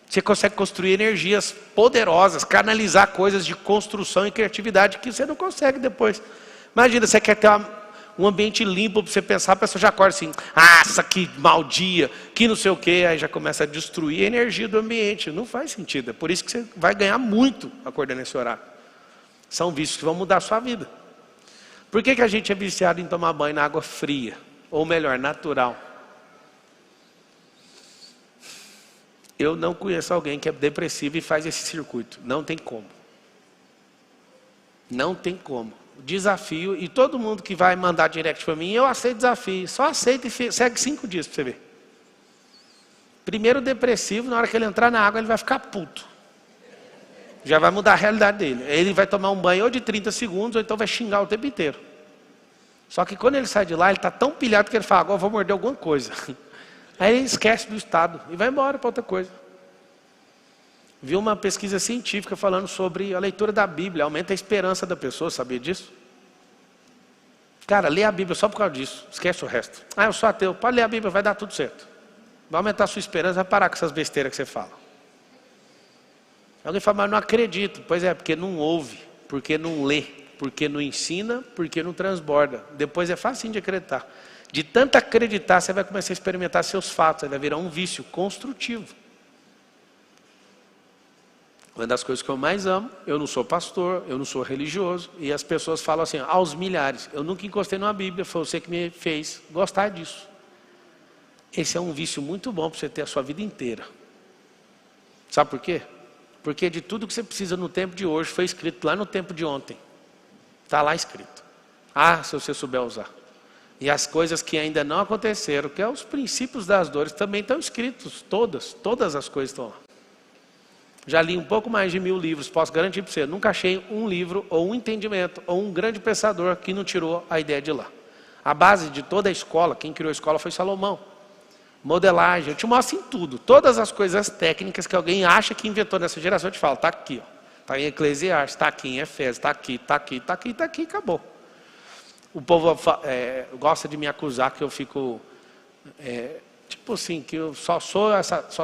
Você consegue construir energias poderosas, canalizar coisas de construção e criatividade que você não consegue depois. Imagina, você quer ter um ambiente limpo para você pensar, a pessoa já acorda assim, que mau dia, que não sei o quê, aí já começa a destruir a energia do ambiente. Não faz sentido, é por isso que você vai ganhar muito acordando nesse horário. São vícios que vão mudar a sua vida. Por que a gente é viciado em tomar banho na água fria? Ou melhor, natural? Eu não conheço alguém que é depressivo e faz esse circuito. Não tem como. Não tem como. Desafio, e todo mundo que vai mandar direct para mim, eu aceito desafio. Só aceita e segue 5 dias para você ver. Primeiro depressivo, na hora que ele entrar na água, ele vai ficar puto. Já vai mudar a realidade dele. Ele vai tomar um banho ou de 30 segundos, ou então vai xingar o tempo inteiro. Só que quando ele sai de lá, ele está tão pilhado que ele fala, agora eu vou morder alguma coisa. Aí ele esquece do estado e vai embora para outra coisa. Vi uma pesquisa científica falando sobre a leitura da Bíblia, aumenta a esperança da pessoa, sabia disso? Cara, lê a Bíblia só por causa disso, esquece o resto. Eu sou ateu, pode ler a Bíblia, vai dar tudo certo. Vai aumentar a sua esperança, vai parar com essas besteiras que você fala. Alguém fala, mas não acredito. Pois é, porque não ouve, porque não lê, porque não ensina, porque não transborda. Depois é facinho de acreditar. De tanto acreditar, você vai começar a experimentar seus fatos, vai virar um vício construtivo. Uma das coisas que eu mais amo, eu não sou pastor, eu não sou religioso, e as pessoas falam assim, aos milhares, eu nunca encostei numa Bíblia, foi você que me fez gostar disso. Esse é um vício muito bom para você ter a sua vida inteira. Sabe por quê? Porque de tudo que você precisa no tempo de hoje, foi escrito lá no tempo de ontem. Está lá escrito. Se você souber usar. E as coisas que ainda não aconteceram, que é os princípios das dores, também estão escritos. Todas as coisas estão lá. Já li um pouco mais de 1000 livros, posso garantir para você. Nunca achei um livro, ou um entendimento, ou um grande pensador que não tirou a ideia de lá. A base de toda a escola, quem criou a escola foi Salomão. Modelagem, eu te mostro em tudo. Todas as coisas técnicas que alguém acha que inventou nessa geração, eu te falo, está aqui. Está em Eclesiastes, está aqui em Efésios, está aqui, está aqui, está aqui, está aqui, acabou. O povo gosta de me acusar que eu fico, tipo assim, que eu só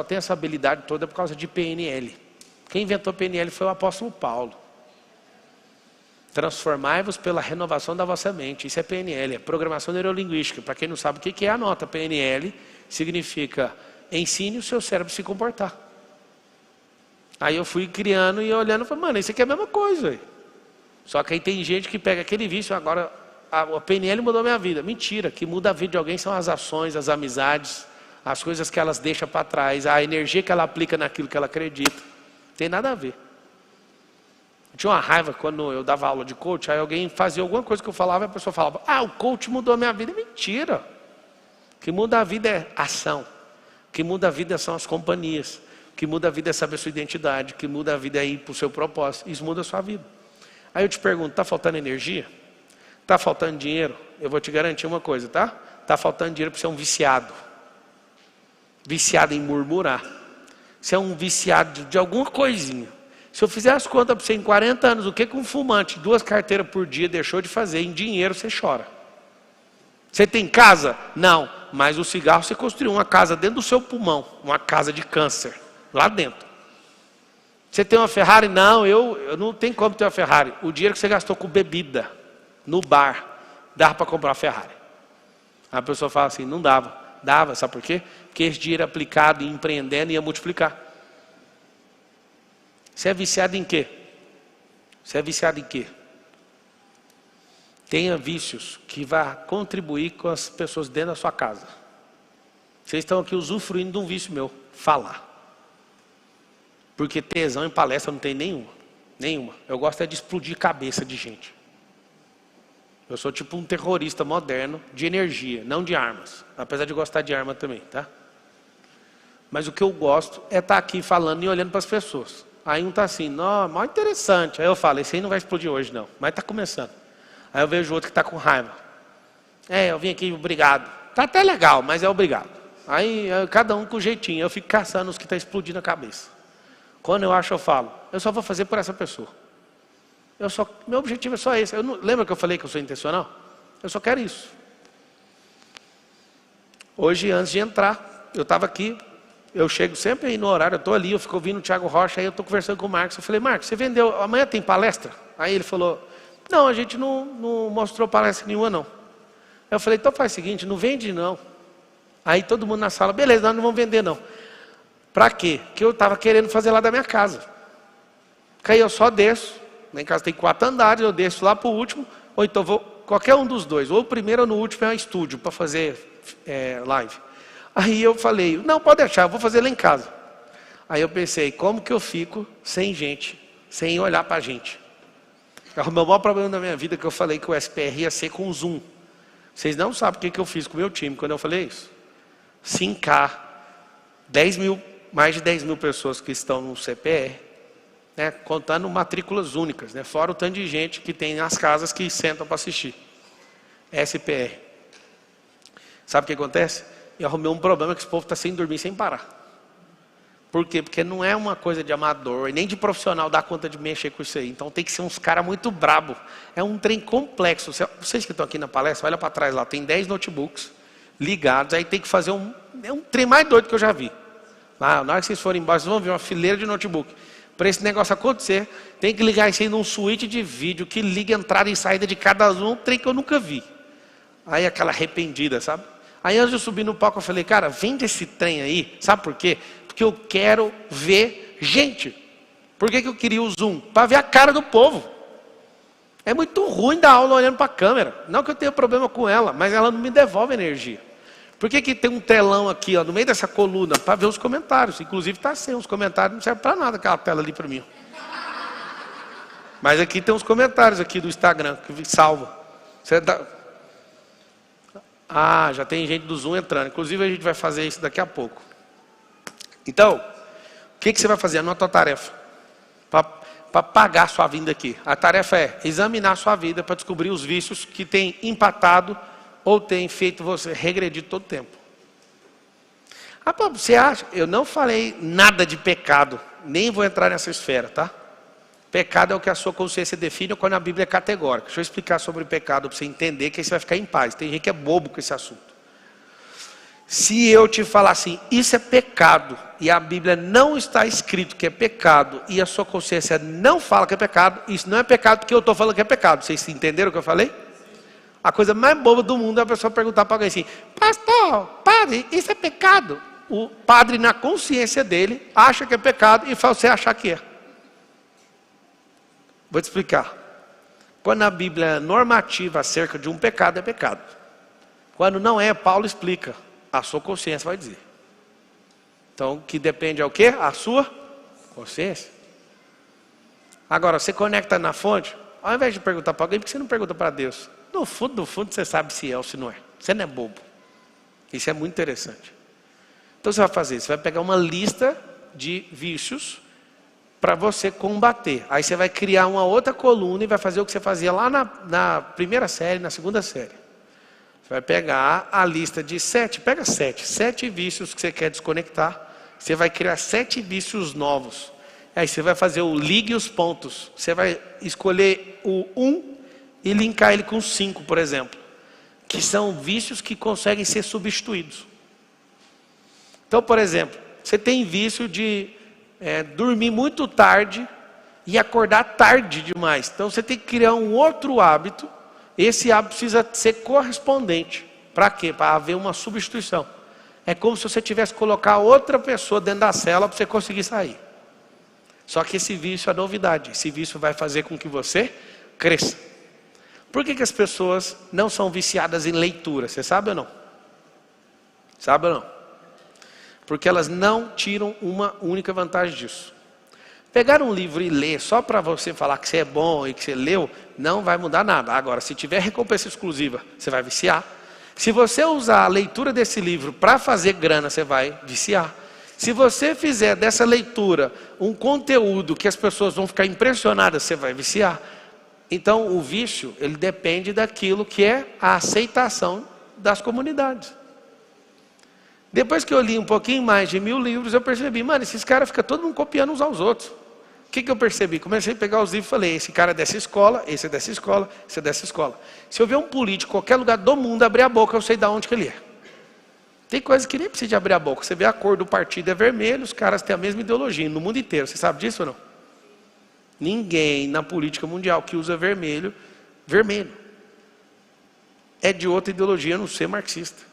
tenho essa habilidade toda por causa de PNL. Quem inventou PNL foi o apóstolo Paulo. Transformai-vos pela renovação da vossa mente. Isso é PNL, é programação neurolinguística. Para quem não sabe o que é, anota. PNL significa ensine o seu cérebro a se comportar. Aí eu fui criando e olhando e falei, mano, isso aqui é a mesma coisa. Véio. Só que aí tem gente que pega aquele vício, agora a PNL mudou minha vida. Mentira, que muda a vida de alguém são as ações, as amizades, as coisas que elas deixam para trás, a energia que ela aplica naquilo que ela acredita. Não tem nada a ver. Eu tinha uma raiva quando eu dava aula de coach, aí alguém fazia alguma coisa que eu falava e a pessoa falava, o coach mudou a minha vida. Mentira. O que muda a vida é ação. O que muda a vida são as companhias. O que muda a vida é saber a sua identidade. O que muda a vida é ir para o seu propósito. Isso muda a sua vida. Aí eu te pergunto, está faltando energia? Está faltando dinheiro? Eu vou te garantir uma coisa, tá? Está faltando dinheiro para ser um viciado. Viciado em murmurar. Você é um viciado de alguma coisinha. Se eu fizer as contas para você em 40 anos, o que um fumante, 2 carteiras por dia, deixou de fazer em dinheiro, você chora. Você tem casa? Não. Mas o cigarro, você construiu uma casa dentro do seu pulmão. Uma casa de câncer. Lá dentro. Você tem uma Ferrari? Não, eu não tenho como ter uma Ferrari. O dinheiro que você gastou com bebida no bar, dava para comprar uma Ferrari. A pessoa fala assim, não dava. Dava, sabe por quê? Porque esse dinheiro aplicado em empreendendo ia multiplicar. Você é viciado em quê? Você é viciado em quê? Tenha vícios que vá contribuir com as pessoas dentro da sua casa. Vocês estão aqui usufruindo de um vício meu, falar. Porque tesão em palestra não tem nenhuma. Eu gosto é de explodir cabeça de gente. Eu sou tipo um terrorista moderno de energia, não de armas. Apesar de gostar de arma também, tá? Mas o que eu gosto é estar aqui falando e olhando para as pessoas. Aí um está assim, não, mal interessante. Aí eu falo, esse aí não vai explodir hoje não, mas está começando. Aí eu vejo outro que está com raiva. Eu vim aqui, obrigado. Tá até legal, mas é obrigado. Aí cada um com jeitinho, eu fico caçando os que estão explodindo a cabeça. Quando eu acho, eu falo, eu só vou fazer por essa pessoa. Meu objetivo é só esse. Lembra que eu falei que eu sou intencional? Eu só quero isso. Hoje, antes de entrar, eu estava aqui, eu chego sempre aí no horário, eu estou ali, eu fico ouvindo o Thiago Rocha, aí eu estou conversando com o Marcos. Eu falei, Marcos, você vendeu, amanhã tem palestra? Aí ele falou, não, a gente não mostrou palestra nenhuma não. Eu falei, então faz o seguinte, não vende não. Aí todo mundo na sala, beleza, nós não vamos vender não. Para quê? Porque eu estava querendo fazer lá da minha casa. Porque aí eu só desço. Lá em casa tem 4 andares, eu desço lá para o último, ou então vou, qualquer um dos dois, ou o primeiro ou no último é um estúdio para fazer live. Aí eu falei, não, pode deixar, eu vou fazer lá em casa. Aí eu pensei, como que eu fico sem gente, sem olhar para a gente? O meu maior problema na minha vida é que eu falei que o SPR ia ser com Zoom. Vocês não sabem o que eu fiz com o meu time quando eu falei isso. 5K, mais de 10 mil pessoas que estão no CPR, né, contando matrículas únicas, né, fora o tanto de gente que tem nas casas que sentam para assistir. SPR. Sabe o que acontece? Eu arrumei um problema que esse povo está sem dormir, sem parar. Por quê? Porque não é uma coisa de amador, nem de profissional dar conta de mexer com isso aí. Então tem que ser uns caras muito brabo. É um trem complexo. Vocês que estão aqui na palestra, olha para trás lá, tem 10 notebooks ligados, aí tem que fazer é um trem mais doido que eu já vi. Na hora que vocês forem embora, vocês vão ver uma fileira de notebook. Para esse negócio acontecer, tem que ligar isso aí num switch de vídeo que liga entrada e saída de cada um trem que eu nunca vi. Aí aquela arrependida, sabe? Aí antes de eu subir no palco, eu falei, cara, vende esse trem aí. Sabe por quê? Porque eu quero ver gente. Por que eu queria o Zoom? Para ver a cara do povo. É muito ruim dar aula olhando para a câmera. Não que eu tenha problema com ela, mas ela não me devolve energia. Por que tem um telão aqui, ó, no meio dessa coluna, para ver os comentários? Inclusive está sem os comentários, não serve para nada aquela tela ali para mim. Mas aqui tem uns comentários aqui do Instagram, que salva. Já tem gente do Zoom entrando. Inclusive a gente vai fazer isso daqui a pouco. Então, o que você vai fazer? Anota a tarefa. Para pagar a sua vinda aqui. A tarefa é examinar a sua vida para descobrir os vícios que têm empatado ou tem feito você regredir todo o tempo. Você acha? Eu não falei nada de pecado, nem vou entrar nessa esfera, tá? Pecado é o que a sua consciência define quando a Bíblia é categórica. Deixa eu explicar sobre pecado para você entender que aí você vai ficar em paz. Tem gente que é bobo com esse assunto. Se eu te falar assim, isso é pecado, e a Bíblia não está escrito que é pecado, e a sua consciência não fala que é pecado, isso não é pecado porque eu estou falando que é pecado. Vocês entenderam o que eu falei? A coisa mais boba do mundo é a pessoa perguntar para alguém assim, pastor, padre, isso é pecado? O padre, na consciência dele, acha que é pecado e faz você achar que é. Vou te explicar. Quando a Bíblia é normativa acerca de um pecado, é pecado. Quando não é, Paulo explica. A sua consciência vai dizer. Então, que depende ao quê? A sua consciência. Agora, você conecta na fonte, ao invés de perguntar para alguém, por que você não pergunta para Deus? No fundo, você sabe se é ou se não é. Você não é bobo. Isso é muito interessante. Então você vai fazer, você vai pegar uma lista de vícios para você combater. Aí você vai criar uma outra coluna e vai fazer o que você fazia lá na primeira série, na segunda série. Você vai pegar a lista de 7, pega 7 vícios que você quer desconectar. Você vai criar 7 vícios novos. Aí você vai fazer o ligue os pontos. Você vai escolher o 1 e linkar ele com 5, por exemplo. Que são vícios que conseguem ser substituídos. Então, por exemplo, você tem vício de dormir muito tarde e acordar tarde demais. Então você tem que criar um outro hábito. Esse hábito precisa ser correspondente. Para quê? Para haver uma substituição. É como se você tivesse que colocar outra pessoa dentro da cela para você conseguir sair. Só que esse vício é novidade. Esse vício vai fazer com que você cresça. Por que as pessoas não são viciadas em leitura? Você sabe ou não? Sabe ou não? Porque elas não tiram uma única vantagem disso. Pegar um livro e ler só para você falar que você é bom e que você leu, não vai mudar nada. Agora, se tiver recompensa exclusiva, você vai viciar. Se você usar a leitura desse livro para fazer grana, você vai viciar. Se você fizer dessa leitura um conteúdo que as pessoas vão ficar impressionadas, você vai viciar. Então, o vício, ele depende daquilo que é a aceitação das comunidades. Depois que eu li um pouquinho mais de 1000 livros, eu percebi, mano, esses caras ficam todo mundo copiando uns aos outros. O que eu percebi? Comecei a pegar os livros e falei, esse cara é dessa escola, esse é dessa escola, esse é dessa escola. Se eu ver um político em qualquer lugar do mundo abrir a boca, eu sei de onde que ele é. Tem coisa que nem precisa de abrir a boca. Você vê a cor do partido é vermelho, os caras têm a mesma ideologia no mundo inteiro. Você sabe disso ou não? Ninguém na política mundial que usa vermelho, é de outra ideologia, a não ser marxista.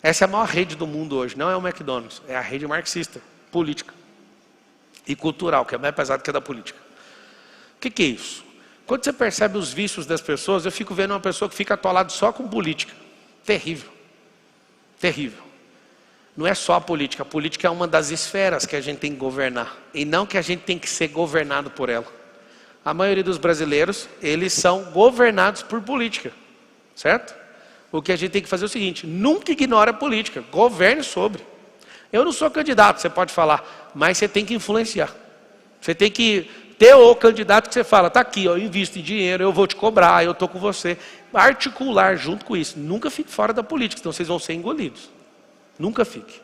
Essa é a maior rede do mundo hoje, não é o McDonald's, é a rede marxista, política e cultural, que é mais pesada que a da política. O que é isso? Quando você percebe os vícios das pessoas, eu fico vendo uma pessoa que fica atolada só com política. Terrível. Terrível. Não é só a política é uma das esferas que a gente tem que governar, e não que a gente tem que ser governado por ela. A maioria dos brasileiros, eles são governados por política, certo? O que a gente tem que fazer é o seguinte, nunca ignore a política, governe sobre. Eu não sou candidato, você pode falar, mas você tem que influenciar. Você tem que ter o candidato que você fala, tá aqui, ó, eu invisto em dinheiro, eu vou te cobrar, eu estou com você. Articular junto com isso. Nunca fique fora da política, senão vocês vão ser engolidos. Nunca fique.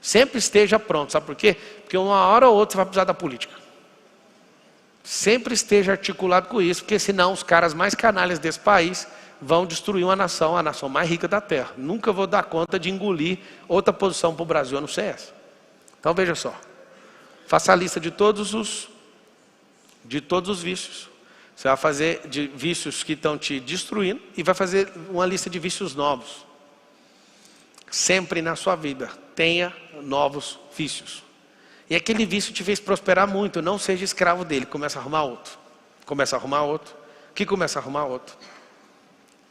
Sempre esteja pronto, sabe por quê? Porque uma hora ou outra você vai precisar da política. Sempre esteja articulado com isso, porque senão os caras mais canalhas desse país vão destruir a nação mais rica da terra. Nunca vou dar conta de engolir outra posição para o Brasil, a não ser essa. Então veja só. Faça a lista de todos os vícios. Você vai fazer de vícios que estão te destruindo e vai fazer uma lista de vícios novos. Sempre na sua vida, tenha novos vícios. E aquele vício te fez prosperar muito, não seja escravo dele, começa a arrumar outro. Começa a arrumar outro, que começa a arrumar outro.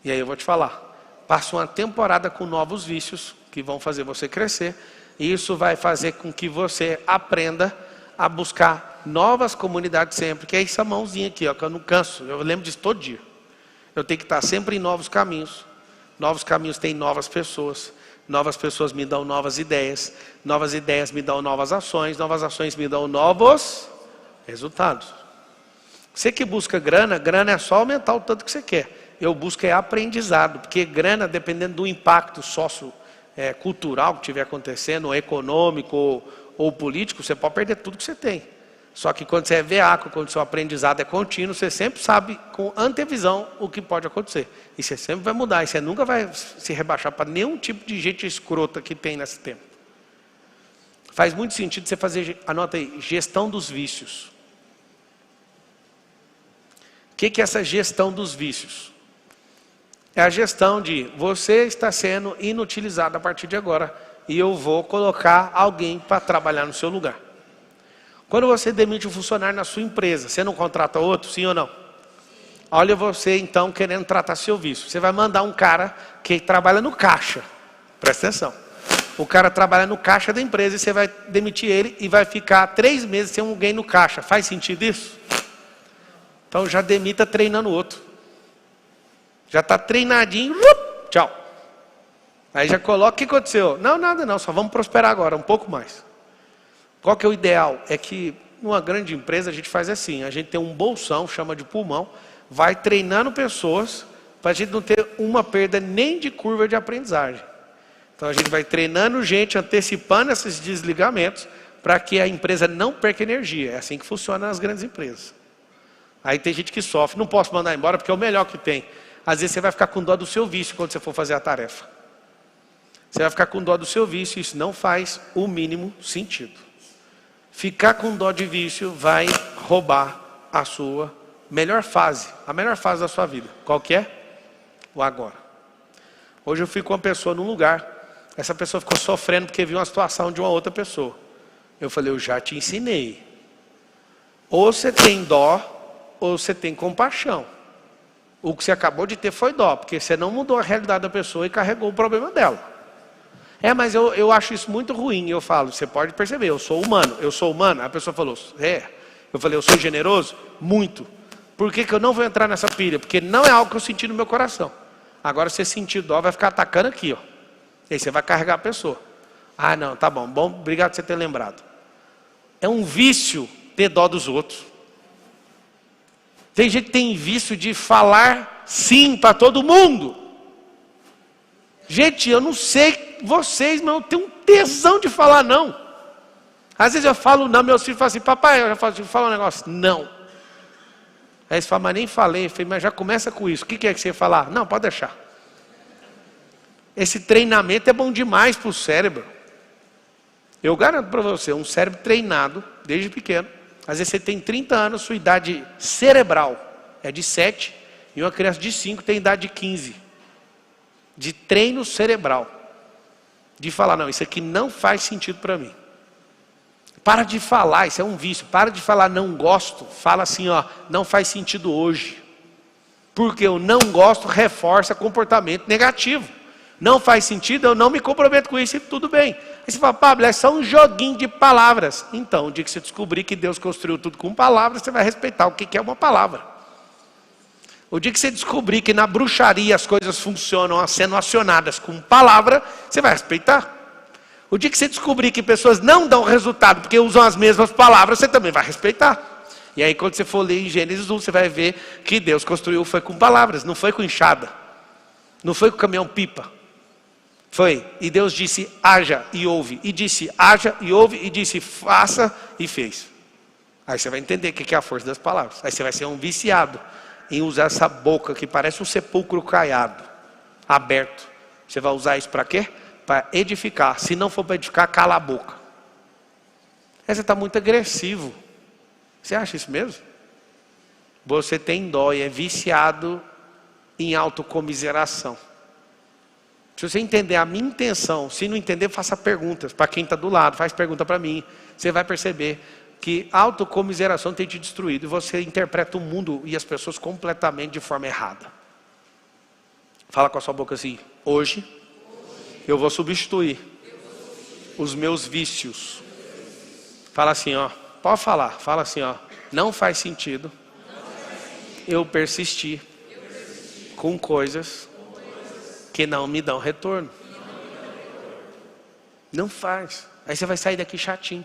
E aí eu vou te falar, passa uma temporada com novos vícios que vão fazer você crescer. E isso vai fazer com que você aprenda a buscar novas comunidades sempre. Que é essa mãozinha aqui, ó, que eu não canso, eu lembro disso todo dia. Eu tenho que estar sempre em novos caminhos. Novos caminhos têm novas pessoas me dão novas ideias me dão novas ações me dão novos resultados. Você que busca grana é só aumentar o tanto que você quer. Eu busco aprendizado, porque grana, dependendo do impacto cultural que estiver acontecendo, ou econômico ou político, você pode perder tudo que você tem. Só que quando você é veaco, quando o seu aprendizado é contínuo, você sempre sabe com antevisão o que pode acontecer. E você sempre vai mudar, e você nunca vai se rebaixar para nenhum tipo de gente escrota que tem nesse tempo. Faz muito sentido você fazer, anota aí, gestão dos vícios. O que é essa gestão dos vícios? É a gestão de você está sendo inutilizado a partir de agora e eu vou colocar alguém para trabalhar no seu lugar. Quando você demite um funcionário na sua empresa, você não contrata outro, sim ou não? Olha você então querendo tratar seu vício. Você vai mandar um cara que trabalha no caixa. Presta atenção. O cara trabalha no caixa da empresa e você vai demitir ele e vai ficar 3 meses sem alguém no caixa. Faz sentido isso? Então já demita treinando o outro. Já está treinadinho, tchau. Aí já coloca, o que aconteceu? Não, nada não, só vamos prosperar agora, um pouco mais. Qual que é o ideal? É que numa grande empresa a gente faz assim, a gente tem um bolsão, chama de pulmão, vai treinando pessoas para a gente não ter uma perda nem de curva de aprendizagem. Então a gente vai treinando gente, antecipando esses desligamentos, para que a empresa não perca energia. É assim que funciona nas grandes empresas. Aí tem gente que sofre, não posso mandar embora porque é o melhor que tem. Às vezes você vai ficar com dó do seu vício quando você for fazer a tarefa. Você vai ficar com dó do seu vício e isso não faz o mínimo sentido. Ficar com dó de vício vai roubar a sua melhor fase, a melhor fase da sua vida. Qual que é? O agora. Hoje eu fui com uma pessoa num lugar, essa pessoa ficou sofrendo porque viu uma situação de uma outra pessoa. Eu falei, eu já te ensinei. Ou você tem dó, ou você tem compaixão. O que você acabou de ter foi dó, porque você não mudou a realidade da pessoa e carregou o problema dela. Mas eu acho isso muito ruim. Eu falo, você pode perceber, eu sou humano. A pessoa falou, Eu falei, eu sou generoso? Muito. Por que eu não vou entrar nessa pilha? Porque não é algo que eu senti no meu coração. Agora, se você sentir dó, vai ficar atacando aqui, ó. E aí você vai carregar a pessoa. Ah, não, tá bom. Bom, obrigado por você ter lembrado. É um vício ter dó dos outros. Tem gente que tem vício de falar sim para todo mundo. Gente, eu não sei vocês, mas eu tenho um tesão de falar não. Às vezes eu falo não, meus filhos falam assim, papai, eu já falo um negócio, não. Aí eles falam, mas nem falei. Eu falei, mas já começa com isso. O que é que você ia falar? Não, pode deixar. Esse treinamento é bom demais para o cérebro. Eu garanto para você, um cérebro treinado, desde pequeno. Às vezes você tem 30 anos, sua idade cerebral é de 7. E uma criança de 5 tem idade de 15. De treino cerebral. De falar, não, isso aqui não faz sentido para mim. Para de falar, isso é um vício. Para de falar não gosto. Fala assim, ó, não faz sentido hoje. Porque eu não gosto reforça comportamento negativo. Não faz sentido, eu não me comprometo com isso e tudo bem. Aí você fala, Pablo, é só um joguinho de palavras. Então, o dia que você descobrir que Deus construiu tudo com palavras, você vai respeitar o que é uma palavra. O dia que você descobrir que na bruxaria as coisas funcionam sendo acionadas com palavra, você vai respeitar. O dia que você descobrir que pessoas não dão resultado porque usam as mesmas palavras, você também vai respeitar. E aí quando você for ler em Gênesis 1, você vai ver que Deus construiu foi com palavras, não foi com enxada. Não foi com caminhão-pipa. Foi. E Deus disse, haja e ouve. E disse, haja e ouve. E disse, faça e fez. Aí você vai entender o que é a força das palavras. Aí você vai ser um viciado em usar essa boca que parece um sepulcro caiado, aberto. Você vai usar isso para quê? Para edificar. Se não for para edificar, cala a boca. Aí você está muito agressivo. Você acha isso mesmo? Você tem dó e é viciado em autocomiseração. Se você entender a minha intenção, se não entender, faça perguntas para quem está do lado, faz pergunta para mim. Você vai perceber que a autocomiseração tem te destruído e você interpreta o mundo e as pessoas completamente de forma errada. Fala com a sua boca assim, hoje eu vou substituir os meus vícios. Fala assim, ó, pode falar, fala assim, ó, não faz sentido eu persistir com coisas que não me dão retorno. Não faz. Aí você vai sair daqui chatinho.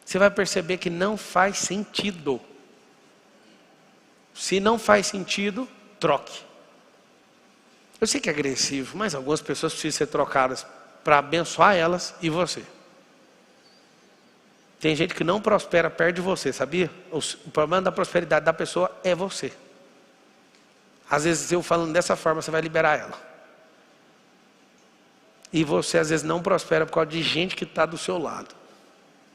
Você vai perceber que não faz sentido. Se não faz sentido, troque. Eu sei que é agressivo, mas algumas pessoas precisam ser trocadas para abençoar elas e você. Tem gente que não prospera perto de você, sabia? O problema da prosperidade da pessoa é você. Às vezes eu falando dessa forma, você vai liberar ela. E você às vezes não prospera por causa de gente que está do seu lado.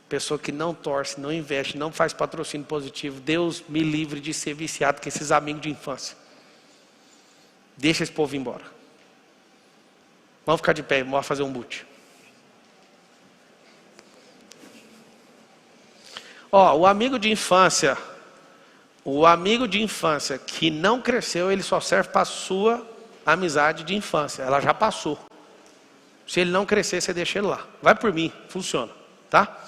Pessoa que não torce, não investe, não faz patrocínio positivo. Deus me livre de ser viciado com esses amigos de infância. Deixa esse povo ir embora. Vamos ficar de pé, vamos fazer um boot. Ó, o amigo de infância que não cresceu, ele só serve para a sua amizade de infância. Ela já passou. Se ele não crescer, você deixa ele lá. Vai por mim, funciona, tá?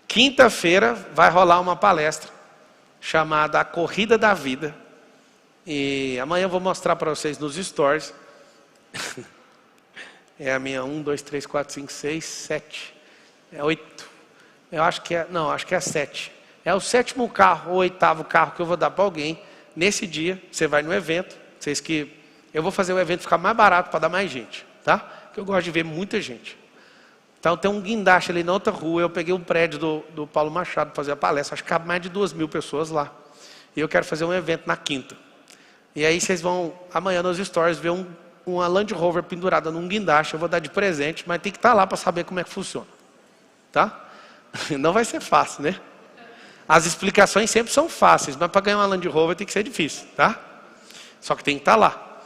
Quinta-feira vai rolar uma palestra chamada A Corrida da Vida. E amanhã eu vou mostrar para vocês nos stories. É a minha 1, 2, 3, 4, 5, 6, 7. É 8. Eu acho que é, não, acho que é 7. É o 7º carro, ou 8º carro que eu vou dar para alguém. Nesse dia, você vai no evento. Eu vou fazer o evento ficar mais barato para dar mais gente, tá? Porque eu gosto de ver muita gente. Então tem um guindaste ali na outra rua. Eu peguei um prédio do Paulo Machado para fazer a palestra. Acho que cabe mais de 2.000 pessoas lá. E eu quero fazer um evento na quinta. E aí vocês vão, amanhã nos stories, ver uma Land Rover pendurada num guindaste. Eu vou dar de presente, mas tem que estar lá para saber como é que funciona. Tá? Não vai ser fácil, né? As explicações sempre são fáceis, mas para ganhar uma Land Rover tem que ser difícil, tá? Só que tem que estar lá.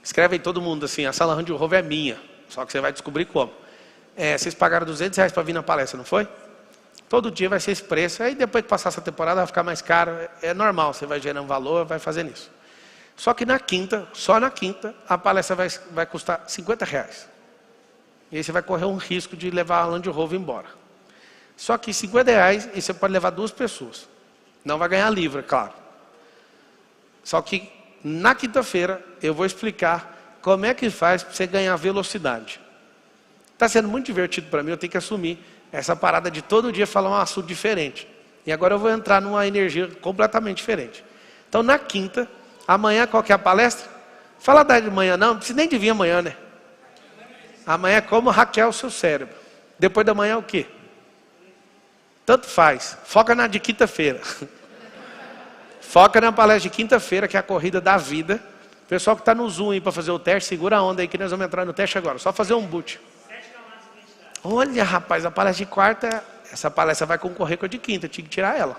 Escreve aí todo mundo assim, essa Land Rover é minha. Só que você vai descobrir como. Vocês pagaram R$200 para vir na palestra, não foi? Todo dia vai ser esse preço. Aí depois que passar essa temporada vai ficar mais caro. É normal, você vai gerando valor, vai fazendo isso. Só que na quinta, só na quinta, a palestra vai custar R$50. E aí você vai correr um risco de levar a Land Rover embora. Só que R$50 e você pode levar 2 pessoas. Não vai ganhar livro, é claro. Só que na quinta-feira eu vou explicar como é que faz para você ganhar velocidade. Está sendo muito divertido para mim, eu tenho que assumir essa parada de todo dia falar um assunto diferente. E agora eu vou entrar numa energia completamente diferente. Então na quinta, amanhã qual que é a palestra? Fala da de manhã não precisa nem de vir amanhã, né? Amanhã é como hackear o seu cérebro. Depois da manhã é o quê? Tanto faz. Foca na de quinta-feira. Foca na palestra de quinta-feira, que é a corrida da vida. O pessoal que está no Zoom aí para fazer o teste, segura a onda aí que nós vamos entrar no teste agora. Só fazer um boot. Olha, rapaz, a palestra de quarta, essa palestra vai concorrer com a de quinta. Tinha que tirar ela.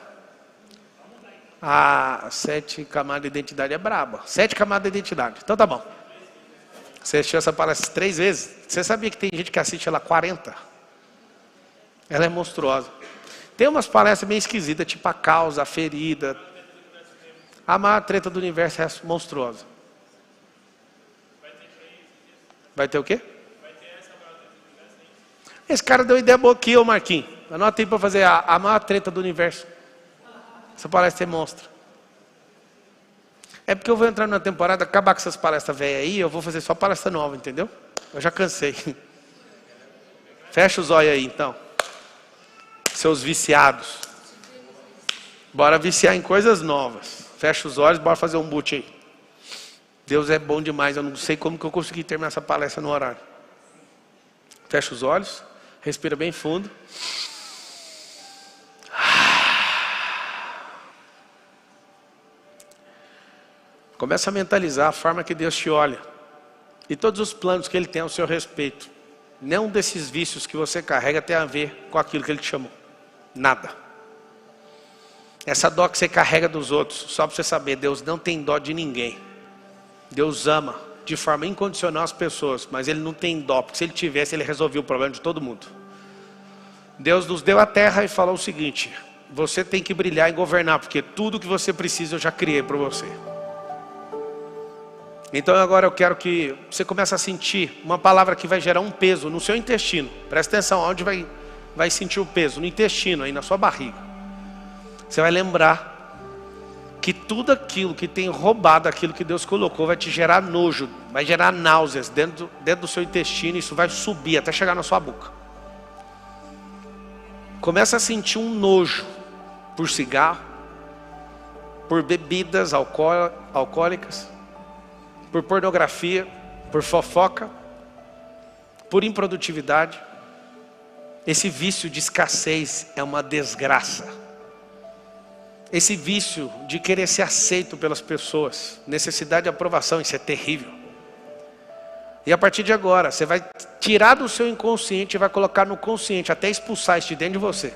7 camadas de identidade é braba. 7 camadas de identidade. Então tá bom. Você assistiu essa palestra 3 vezes? Você sabia que tem gente que assiste ela 40? Ela é monstruosa. Tem umas palestras meio esquisitas, tipo a causa, a ferida. A maior treta do universo é monstruosa. Vai ter o quê? Esse cara deu ideia boa aqui, ô Marquinhos. Anota aí para fazer a maior treta do universo. Essa palestra é monstro. É porque eu vou entrar numa temporada, acabar com essas palestras velhas aí, eu vou fazer só palestra nova, entendeu? Eu já cansei. Fecha os olhos aí, então. Seus viciados. Bora viciar em coisas novas. Fecha os olhos, bora fazer um boot aí. Deus é bom demais, eu não sei como que eu consegui terminar essa palestra no horário. Fecha os olhos, respira bem fundo. Começa a mentalizar a forma que Deus te olha. E todos os planos que Ele tem ao seu respeito. Nenhum desses vícios que você carrega tem a ver com aquilo que Ele te chamou. Nada. Essa dó que você carrega dos outros, só para você saber, Deus não tem dó de ninguém. Deus ama de forma incondicional as pessoas, mas Ele não tem dó, porque se Ele tivesse, Ele resolvia o problema de todo mundo. Deus nos deu a terra e falou o seguinte: você tem que brilhar e governar, porque tudo que você precisa eu já criei para você. Então agora eu quero que você comece a sentir uma palavra que vai gerar um peso no seu intestino. Presta atenção, onde vai sentir o peso? No intestino, aí na sua barriga. Você vai lembrar que tudo aquilo que tem roubado aquilo que Deus colocou vai te gerar nojo, vai gerar náuseas dentro do seu intestino. Isso vai subir até chegar na sua boca. Começa a sentir um nojo por cigarro, por bebidas alcoólicas, por pornografia, por fofoca, por improdutividade. Esse vício de escassez é uma desgraça. Esse vício de querer ser aceito pelas pessoas, necessidade de aprovação, isso é terrível. E a partir de agora, você vai tirar do seu inconsciente e vai colocar no consciente, até expulsar isso de dentro de você.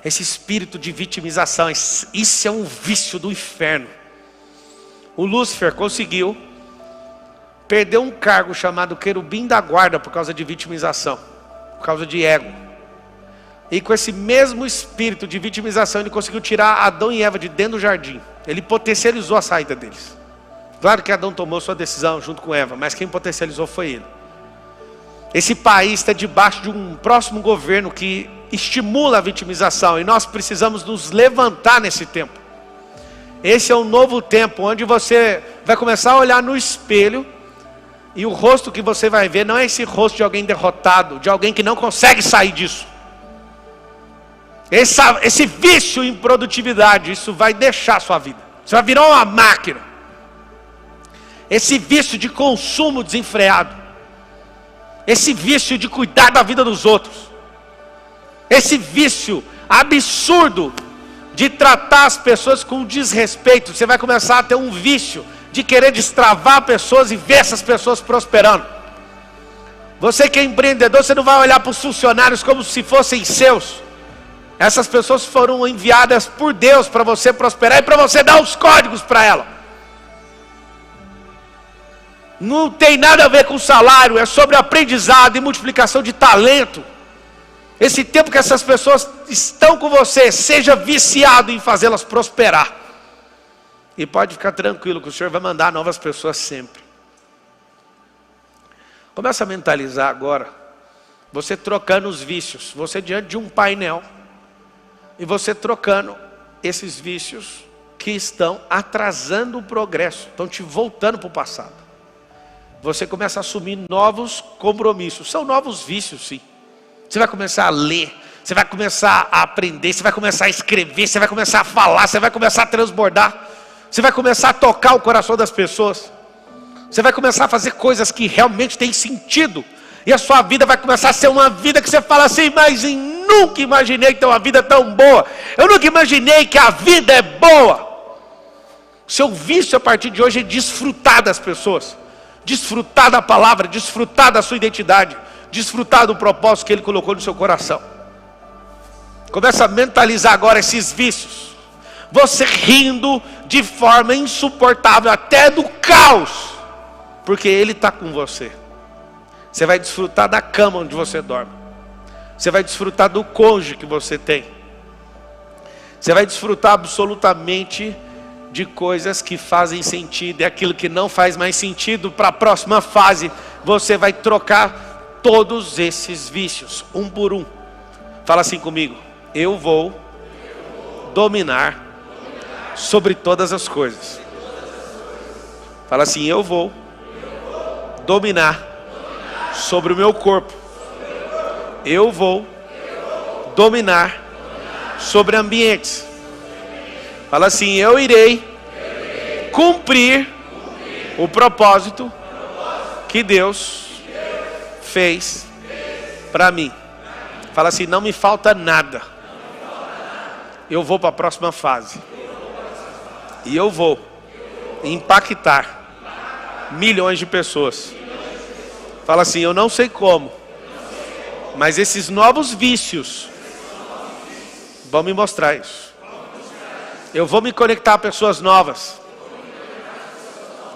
Esse espírito de vitimização, isso é um vício do inferno. O Lúcifer conseguiu perder um cargo chamado querubim da guarda por causa de vitimização, por causa de ego. E com esse mesmo espírito de vitimização, ele conseguiu tirar Adão e Eva de dentro do jardim. Ele potencializou a saída deles. Claro que Adão tomou sua decisão junto com Eva, mas quem potencializou foi ele. Esse país está debaixo de um próximo governo que estimula a vitimização, e nós precisamos nos levantar nesse tempo. Esse é um novo tempo, onde você vai começar a olhar no espelho, e o rosto que você vai ver não é esse rosto de alguém derrotado, de alguém que não consegue sair disso. Esse vício em produtividade, isso vai deixar a sua vida. Você vai virar uma máquina. Esse vício de consumo desenfreado. Esse vício de cuidar da vida dos outros. Esse vício absurdo de tratar as pessoas com desrespeito. Você vai começar a ter um vício de querer destravar pessoas e ver essas pessoas prosperando. Você que é empreendedor, você não vai olhar para os funcionários como se fossem seus. Essas pessoas foram enviadas por Deus para você prosperar e para você dar os códigos para ela. Não tem nada a ver com salário, é sobre aprendizado e multiplicação de talento. Esse tempo que essas pessoas estão com você, seja viciado em fazê-las prosperar. E pode ficar tranquilo que o Senhor vai mandar novas pessoas sempre. Começa a mentalizar agora, você trocando os vícios, você diante de um painel, e você trocando esses vícios que estão atrasando o progresso, estão te voltando para o passado. Você começa a assumir novos compromissos, são novos vícios sim. Você vai começar a ler, você vai começar a aprender, você vai começar a escrever, você vai começar a falar, você vai começar a transbordar, você vai começar a tocar o coração das pessoas, você vai começar a fazer coisas que realmente têm sentido, e a sua vida vai começar a ser uma vida que você fala assim, mas eu nunca imaginei ter uma vida tão boa, eu nunca imaginei que a vida é boa. Seu vício a partir de hoje é desfrutar das pessoas, desfrutar da palavra, desfrutar da sua identidade, desfrutar do propósito que Ele colocou no seu coração. Começa a mentalizar agora esses vícios, você rindo de forma insuportável, até do caos, porque Ele está com você. Você vai desfrutar da cama onde você dorme, você vai desfrutar do cônjuge que você tem, você vai desfrutar absolutamente de coisas que fazem sentido, e aquilo que não faz mais sentido para a próxima fase, você vai trocar todos esses vícios, um por um. Fala assim comigo: eu vou dominar sobre todas as coisas. Fala assim: eu vou dominar sobre o meu corpo. Eu vou dominar sobre ambientes. Fala assim: eu irei cumprir o propósito que Deus fez para mim. Fala assim: não me falta nada. Eu vou para a próxima fase. E eu vou impactar milhões de pessoas. Fala assim: eu não sei como, mas esses novos vícios vão me mostrar isso. Eu vou me conectar a pessoas novas.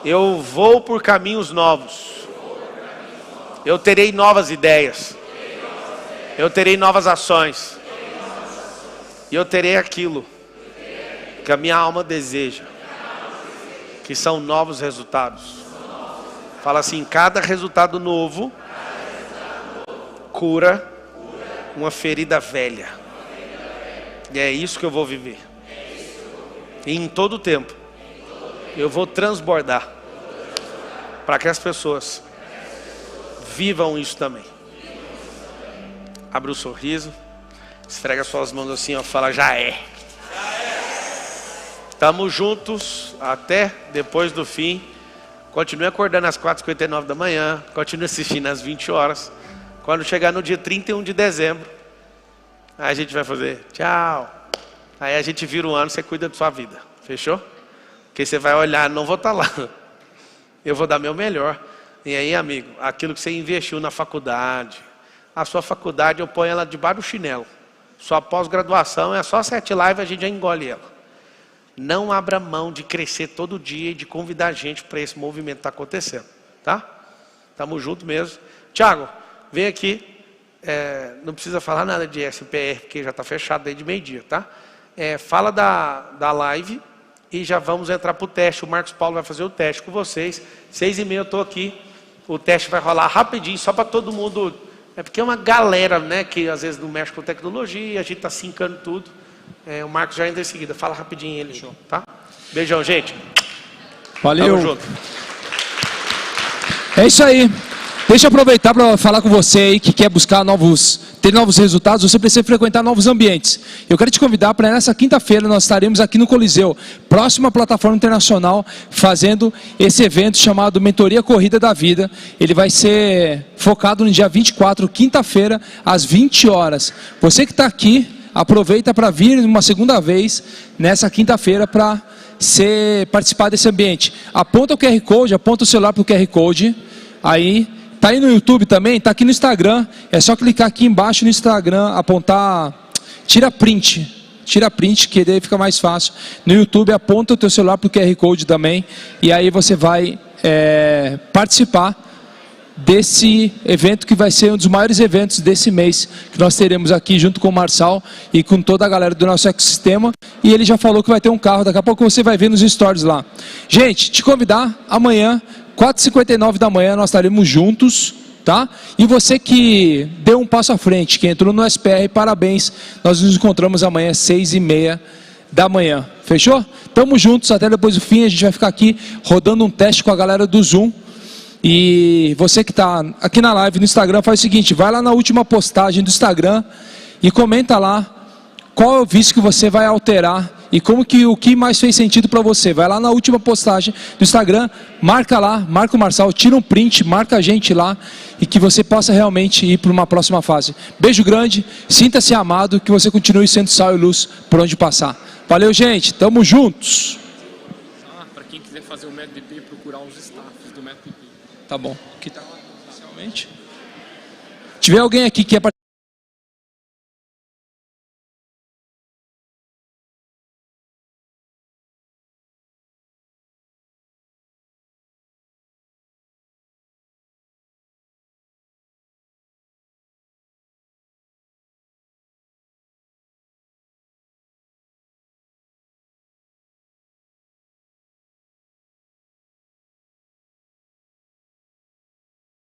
Eu vou por caminhos novos. Eu terei novas ideias. Eu terei novas ações. E eu terei aquilo que a minha alma deseja, que são novos resultados. Fala assim: cada resultado novo cura uma ferida velha. E é isso que eu vou viver. E em todo o tempo eu vou transbordar para que as pessoas vivam isso também. Abra o sorriso, esfrega suas mãos assim, ó, fala: já é. Estamos juntos até depois do fim. Continue acordando às 4h59 da manhã, continue assistindo às 20 horas. Quando chegar no dia 31 de dezembro, aí a gente vai fazer tchau. Aí a gente vira o ano, você cuida da sua vida, fechou? Porque você vai olhar, não vou estar lá, eu vou dar meu melhor. E aí, amigo, aquilo que você investiu na faculdade, a sua faculdade eu ponho ela debaixo do chinelo. Sua pós-graduação é só 7 lives, a gente já engole ela. Não abra mão de crescer todo dia e de convidar a gente para esse movimento que está acontecendo, tá? Estamos juntos mesmo. Tiago, vem aqui. Não precisa falar nada de SPR, porque já está fechado desde meio-dia, tá? Fala da live e já vamos entrar para o teste. O Marcos Paulo vai fazer o teste com vocês. 6h30 eu estou aqui. O teste vai rolar rapidinho, só para todo mundo. É porque é uma galera, né, que às vezes não mexe com tecnologia e a gente está sincando tudo. O Marcos já entra em seguida. Fala rapidinho ele, tá? Beijão, gente. Valeu. Tamo junto. É isso aí. Deixa eu aproveitar para falar com você aí que quer buscar ter novos resultados. Você precisa frequentar novos ambientes. Eu quero te convidar para nessa quinta-feira nós estaremos aqui no Coliseu, próxima plataforma internacional, fazendo esse evento chamado Mentoria Corrida da Vida. Ele vai ser focado no dia 24, quinta-feira, às 20 horas. Você que está aqui, aproveita para vir uma segunda vez nessa quinta-feira para participar desse ambiente. Aponta o QR Code, aponta o celular para o QR Code, aí Tá aí no YouTube também, tá aqui no Instagram. É só clicar aqui embaixo no Instagram, apontar, tira print, que daí fica mais fácil. No YouTube aponta o teu celular pro QR Code também, e aí você vai participar desse evento que vai ser um dos maiores eventos desse mês, que nós teremos aqui junto com o Marçal e com toda a galera do nosso ecossistema, e ele já falou que vai ter um carro, daqui a pouco você vai ver nos stories lá. Gente, te convidar, amanhã, 4h59 da manhã, nós estaremos juntos, tá? E você que deu um passo à frente, que entrou no SPR, parabéns, nós nos encontramos amanhã às 6h30 da manhã, fechou? Tamo juntos, até depois do fim, a gente vai ficar aqui rodando um teste com a galera do Zoom. E você que está aqui na live no Instagram, faz o seguinte, vai lá na última postagem do Instagram e comenta lá qual é o vício que você vai alterar e o que mais fez sentido para você. Vai lá na última postagem do Instagram, marca lá, marca o Marçal, tira um print, marca a gente lá e que você possa realmente ir para uma próxima fase. Beijo grande, sinta-se amado, que você continue sendo sal e luz por onde passar. Valeu, gente, tamo juntos. Para quem quiser fazer o método DP, procurar os staffs do método DP. Tá bom. Aqui tá lá oficialmente. Tiver alguém aqui que é